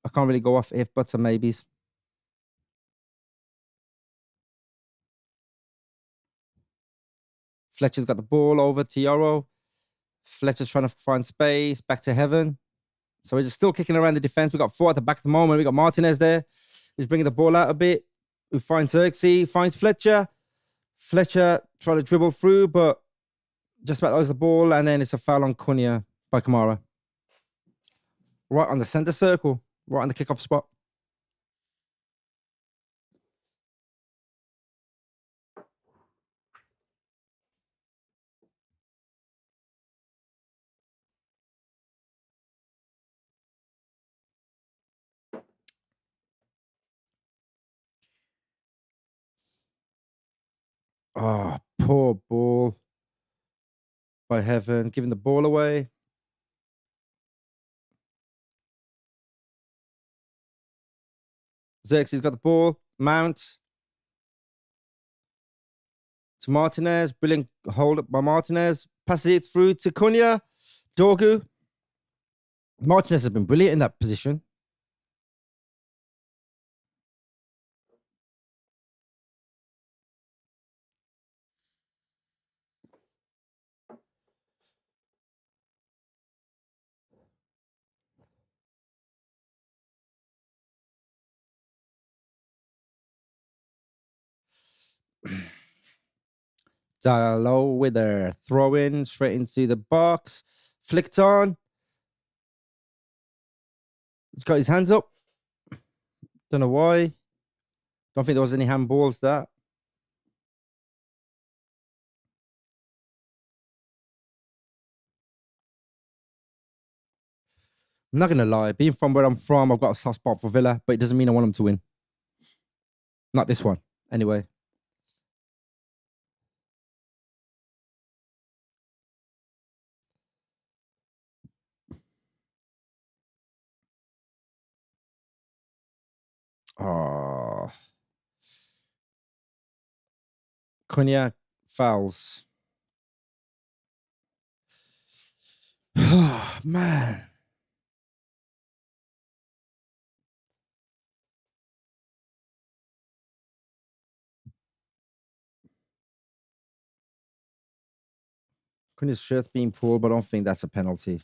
I can't really go off if, buts, and maybes. Fletcher's got the ball over to Euro. Fletcher's trying to find space. Back to Heaven. So we're just still kicking around the defense. We got 4 at the back at the moment. We got Martinez there. He's bringing the ball out a bit. We find Xerxes. Finds Fletcher. Fletcher trying to dribble through, but just about loses the ball. And then it's a foul on Cunha by Kamara. Right on the center circle. Right on the kickoff spot. Oh, poor ball by Heaven, giving the ball away. Xerxes got the ball. Mount to Martinez. Brilliant hold up by Martinez. Passes it through to Cunha. Dorgu. Martinez has been brilliant in that position. Dalot with a throw in straight into the box. Flicked on. He's got his hands up. Don't know why. Don't think there was any handballs that. I'm not going to lie. Being from where I'm from, I've got a soft spot for Villa, but it doesn't mean I want them to win. Not this one, anyway. Oh. Cunha fouls. Oh, man. Cunha's shirt's being pulled, but I don't think that's a penalty.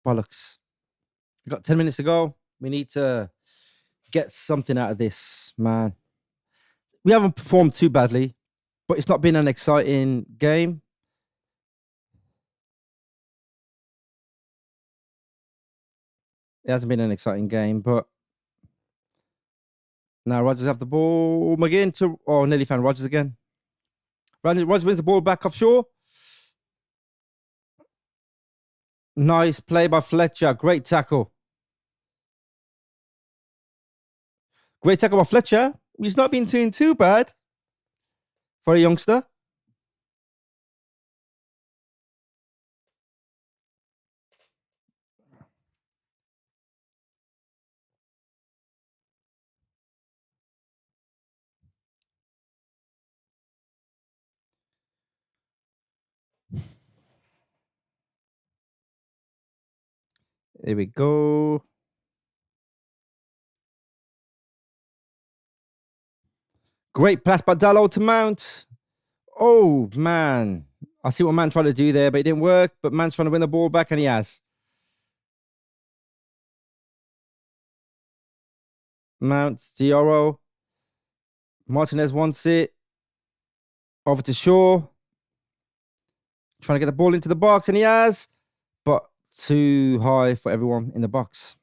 Bollocks. We've got 10 minutes to go. We need to get something out of this, man. we haven't performed too badly, but it's not been an exciting game. It hasn't been an exciting game, but now Rogers have the ball. McGinn to nearly found Rogers again. Rogers wins the ball back offshore. Nice play by Fletcher. Great tackle. Great tackle by Fletcher. He's not been doing too bad for a youngster. Here we go. Great pass by Dallo to Mount. Oh, man. I see what Man tried to do there, but it didn't work. But Man's trying to win the ball back, and he has. Mount, Cioro. Martinez wants it. Over to Shaw. Trying to get the ball into the box, and he has. But too high for everyone in the box.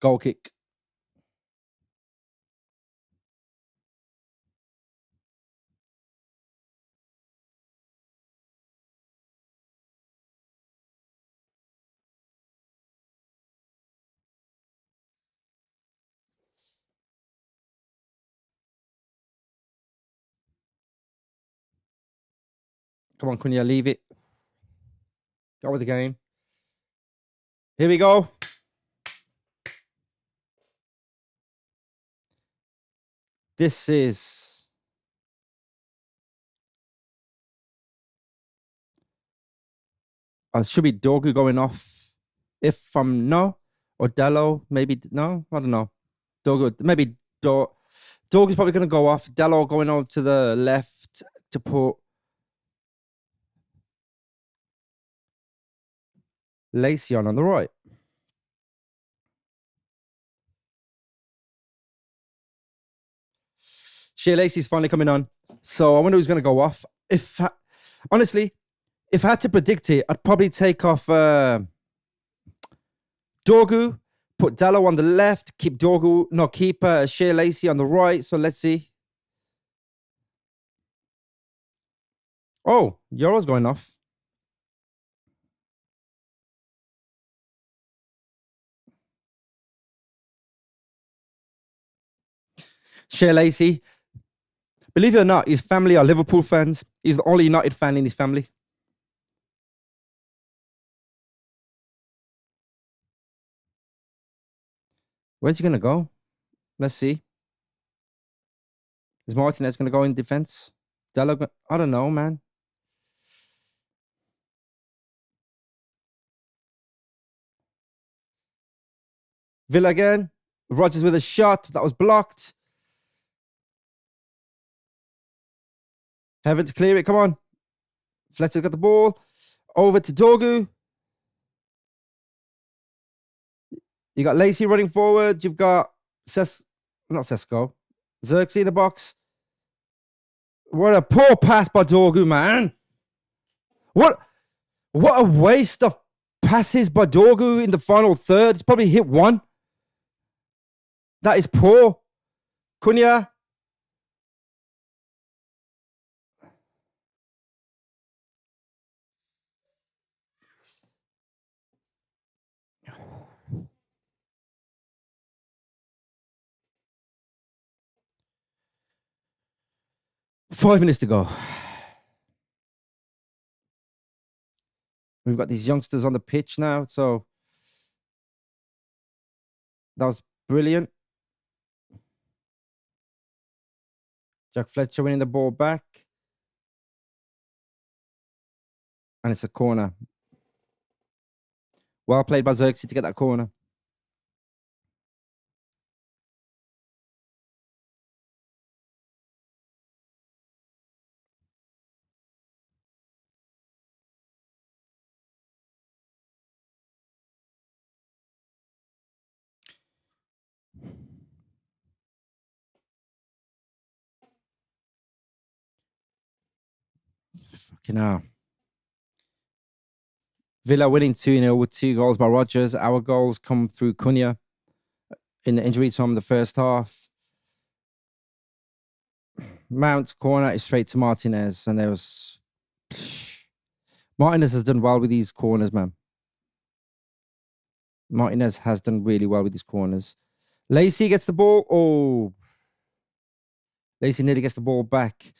Goal kick. Come on, Cunha, leave it. Go with the game. Here we go. This is. Should be Dorgu going off. If no, or Dello, maybe no, I don't know. Dorgu, maybe Dorgu's probably going to go off. Dello going on to the left to put Lacey on the right. Shea Lacey's finally coming on. So I wonder who's going to go off. Honestly, if I had to predict it, I'd probably take off Dorgu, put Dallo on the left, keep Shea Lacey on the right. So let's see. Oh, Yoro's going off. Shea Lacey, believe it or not, his family are Liverpool fans. He's the only United fan in his family. Where's he going to go? Let's see. Is Martinez going to go in defense? Dello, I don't know, man. Villa again. Rogers with a shot that was blocked. Heaven to clear it. Come on. Fletcher's got the ball. Over to Dorgu. You got Lacey running forward. You've got not Sesko. Xerxes in the box. What a poor pass by Dorgu, man. What a waste of passes by Dorgu in the final third. It's probably hit one. That is poor. Cunha. Five minutes to go. We've got these youngsters on the pitch now, so that was brilliant. Jack Fletcher winning the ball back. And it's a corner. Well played by Xerxes to get that corner. Fucking hell. Villa winning 2-0 with 2 goals by Rodgers. Our goals come through Cunha in the injury time in the first half. Mount corner is straight to Martinez, and there was Martinez has done well with these corners, man. Martinez has done really well with these corners. Lacey gets the ball. Oh, Lacey nearly gets the ball back.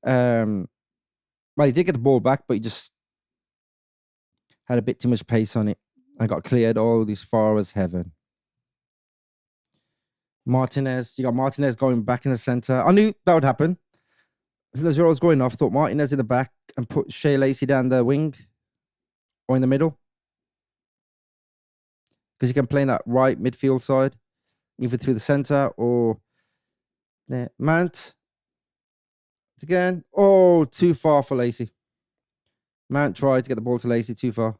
Well, he did get the ball back, but he just had a bit too much pace on it and got cleared all as far as heaven. Martinez, you got Martinez going back in the center. I knew that would happen. As soon as was going off, I thought Martinez in the back and put Shea Lacey down the wing or in the middle. Because you can play in that right midfield side, either through the center or there. Mount again. Oh, too far for Lacey. Mount tried to get the ball to Lacey, too far.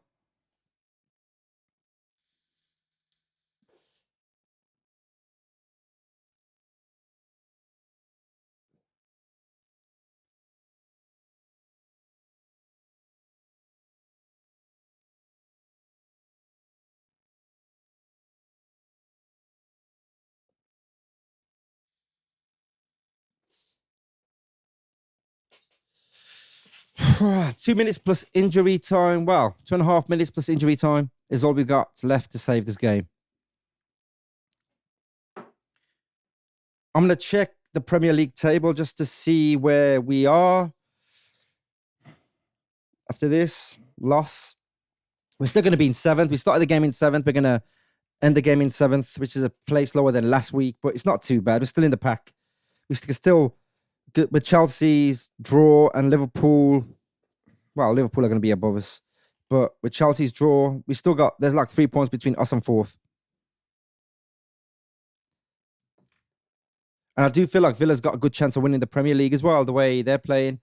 Two minutes plus injury time. Well, 2.5 minutes plus injury time is all we've got left to save this game. I'm going to check the Premier League table just to see where we are after this loss. We're still going to be in 7th. We started the game in 7th. We're going to end the game in 7th, which is a place lower than last week, but it's not too bad. We're still in the pack. We can still, with Chelsea's draw and Liverpool, well, Liverpool are going to be above us. But with Chelsea's draw, we still got, there's like 3 points between us and 4th. And I do feel like Villa's got a good chance of winning the Premier League as well, the way they're playing.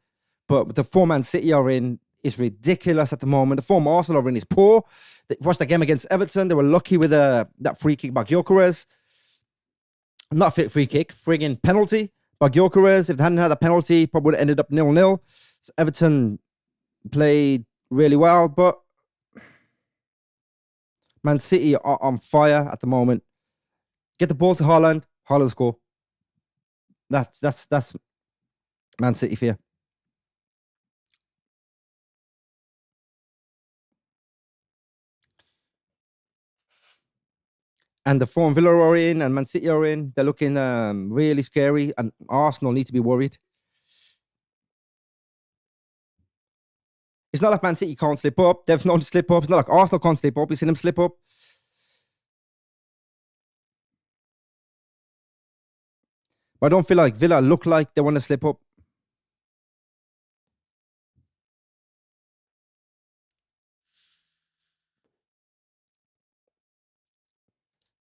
But the form Man City are in is ridiculous at the moment. The form Arsenal are in is poor. They watched the game against Everton. They were lucky with that free kick by Gyökeres. Not a fit free kick, frigging penalty by Gyökeres. If they hadn't had a penalty, probably would have ended up 0-0. So Everton played really well, but Man City are on fire at the moment. Get the ball to Haaland, Haaland score. That's Man City fear. And the form Villa are in and Man City are in, they're looking really scary, and Arsenal need to be worried. It's not like Man City can't slip up. They've known to slip up. It's not like Arsenal can't slip up. We've seen them slip up. But I don't feel like Villa look like they want to slip up.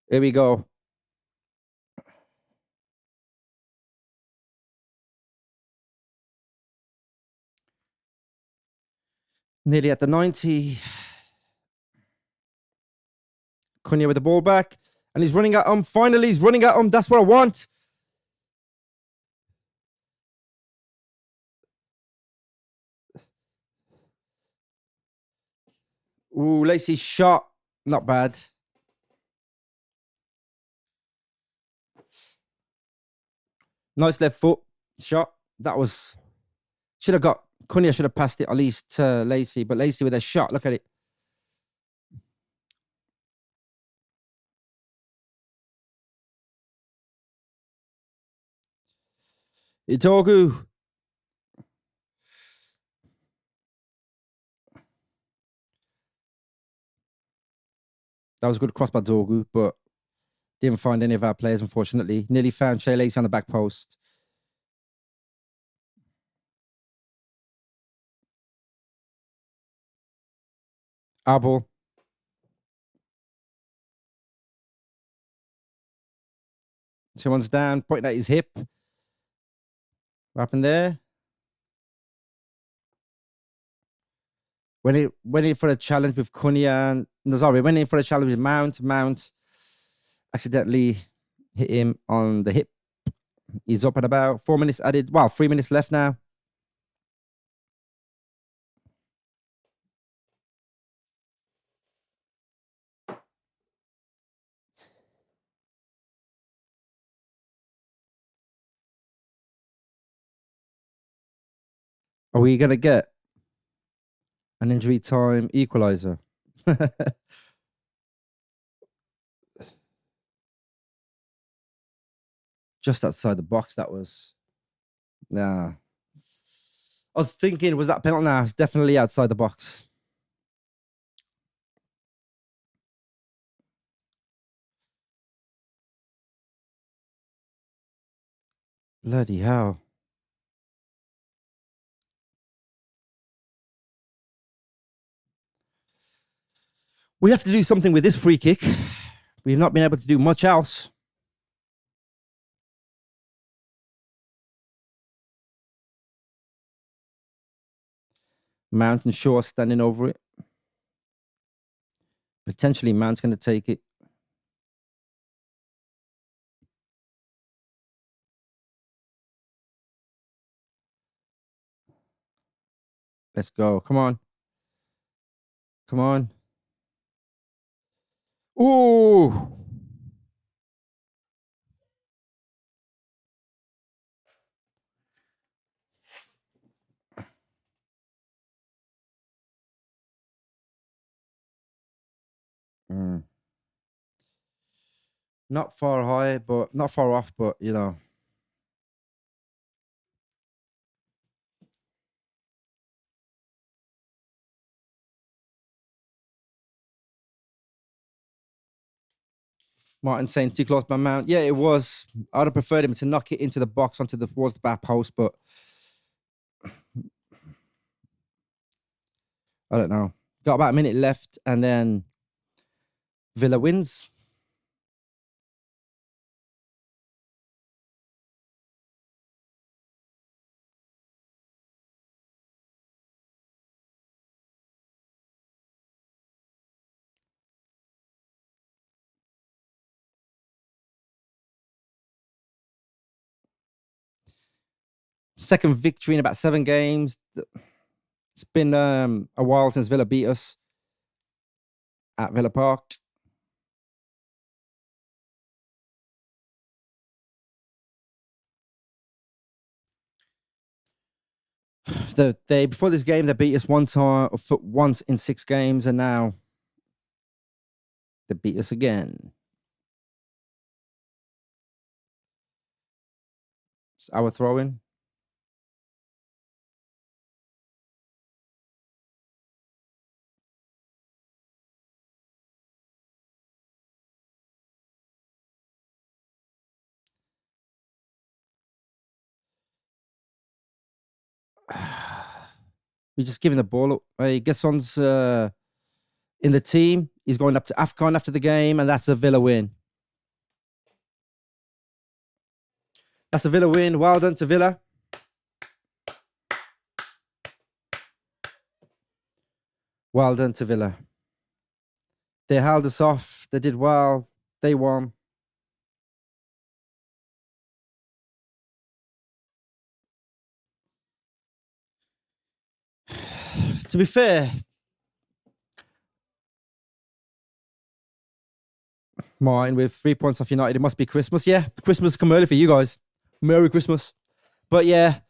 Here we go. Nearly at the 90. Cunha with the ball back. And he's running at him. Finally, he's running at him. That's what I want. Ooh, Lacey's shot. Not bad. Nice left foot shot. That was... Should have got... Cunha should have passed it at least to Lacey. But Lacey with a shot. Look at it. Itogu. That was a good cross by Dorgu, but didn't find any of our players, unfortunately. Nearly found Shea Lacey on the back post. Our ball. Someone's down, pointing at his hip. What happened there? Went in for a challenge with Cunha. No, sorry, went in for a challenge with Mount. Mount accidentally hit him on the hip. He's up and about. 4 minutes added. Well, 3 minutes left now. Are we gonna get an injury time equalizer? Just outside the box, that was. Nah. I was thinking, was that penalty? Nah, it's definitely outside the box. Bloody hell. We have to do something with this free kick. We've not been able to do much else. Mount and Shaw standing over it. Potentially Mount's going to take it. Let's go. Come on. Come on. Ooh. Not far high, but not far off, but you know. Martin saying too close by Mount. Yeah, it was. I'd have preferred him to knock it into the box towards the back post, but I don't know. Got about a minute left, and then Villa wins. Second victory in about 7 games. It's been a while since Villa beat us at Villa Park. Before this game, they beat us once in 6 games, and now they beat us again. It's our throw-in. We're just giving the ball up. Gesson's in the team. He's going up to AFCON after the game, and that's a Villa win. That's a Villa win. Well done to Villa. Well done to Villa. They held us off. They did well. They won. To be fair, mine with 3 points off United, it must be Christmas. Yeah, Christmas come early for you guys. Merry Christmas. But yeah,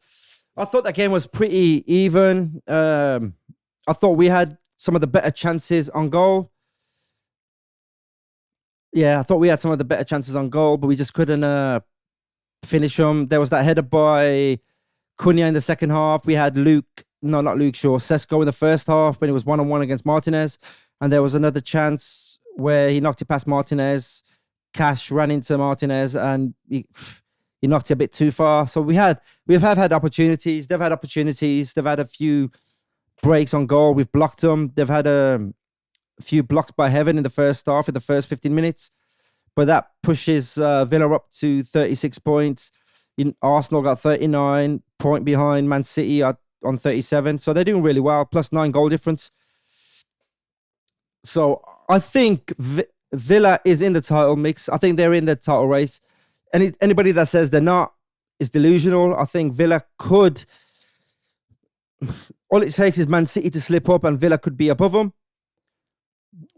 I thought that game was pretty even. I thought we had some of the better chances on goal. Yeah, I thought we had some of the better chances on goal, but we just couldn't finish them. There was that header by Cunha in the second half. We had not Luke Shaw, Sesko in the first half when it was 1-on-1 against Martinez. And there was another chance where he knocked it past Martinez. Cash ran into Martinez and he knocked it a bit too far. So we've had opportunities. They've had opportunities. They've had a few breaks on goal. We've blocked them. They've had a few blocks by Heaven in the first half, in the first 15 minutes. But that pushes Villa up to 36 points. Arsenal got 39, point behind Man City on 37. So they're doing really well, plus 9 goal difference. So I think Villa is in the title mix. I think they're in the title race. Anybody that says they're not is delusional. I think Villa could. All it takes is Man City to slip up and Villa could be above them.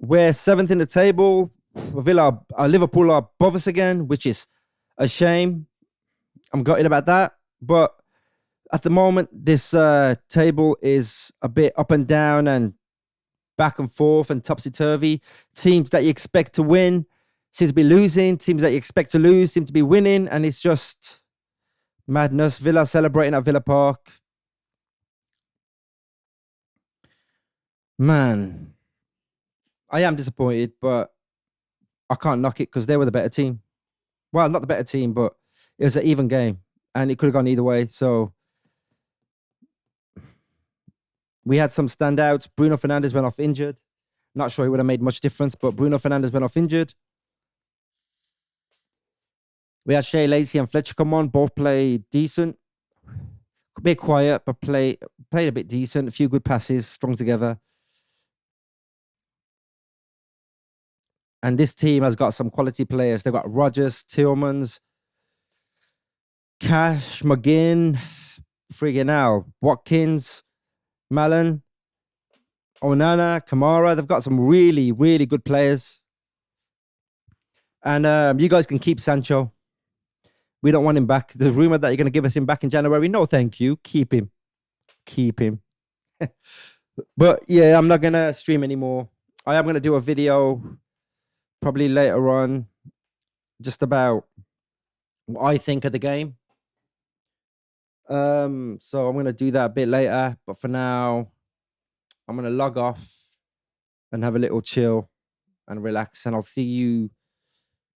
We're 7th in the table. Liverpool are above us again, which is a shame. I'm gutted about that. But At the moment, this table is a bit up and down and back and forth and topsy-turvy. Teams that you expect to win seem to be losing. Teams that you expect to lose seem to be winning. And it's just madness. Villa celebrating at Villa Park. Man, I am disappointed, but I can't knock it because they were the better team. Well, not the better team, but it was an even game. And it could have gone either way. So we had some standouts. Bruno Fernandes went off injured. Not sure he would have made much difference, but Bruno Fernandes went off injured. We had Shea Lacey and Fletcher come on. Both played decent. A bit quiet, but played a bit decent. A few good passes strung together. And this team has got some quality players. They've got Rodgers, Tillmans, Cash, McGinn, friggin' hell, Watkins, Mallon, Onana, Kamara. They've got some really, really good players. And you guys can keep Sancho. We don't want him back. There's a rumor that you're going to give us him back in January. No, thank you. Keep him. Keep him. But yeah, I'm not going to stream anymore. I am going to do a video probably later on just about what I think of the game. So I'm going to do that a bit later. But for now, I'm going to log off and have a little chill and relax. And I'll see you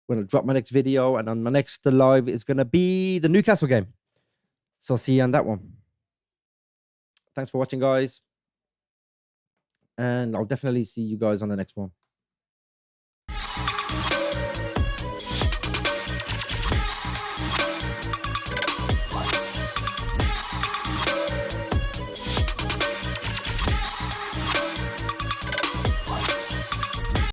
when I drop my next video. And on my next live is going to be the Newcastle game. So I'll see you on that one. Thanks for watching, guys. And I'll definitely see you guys on the next one.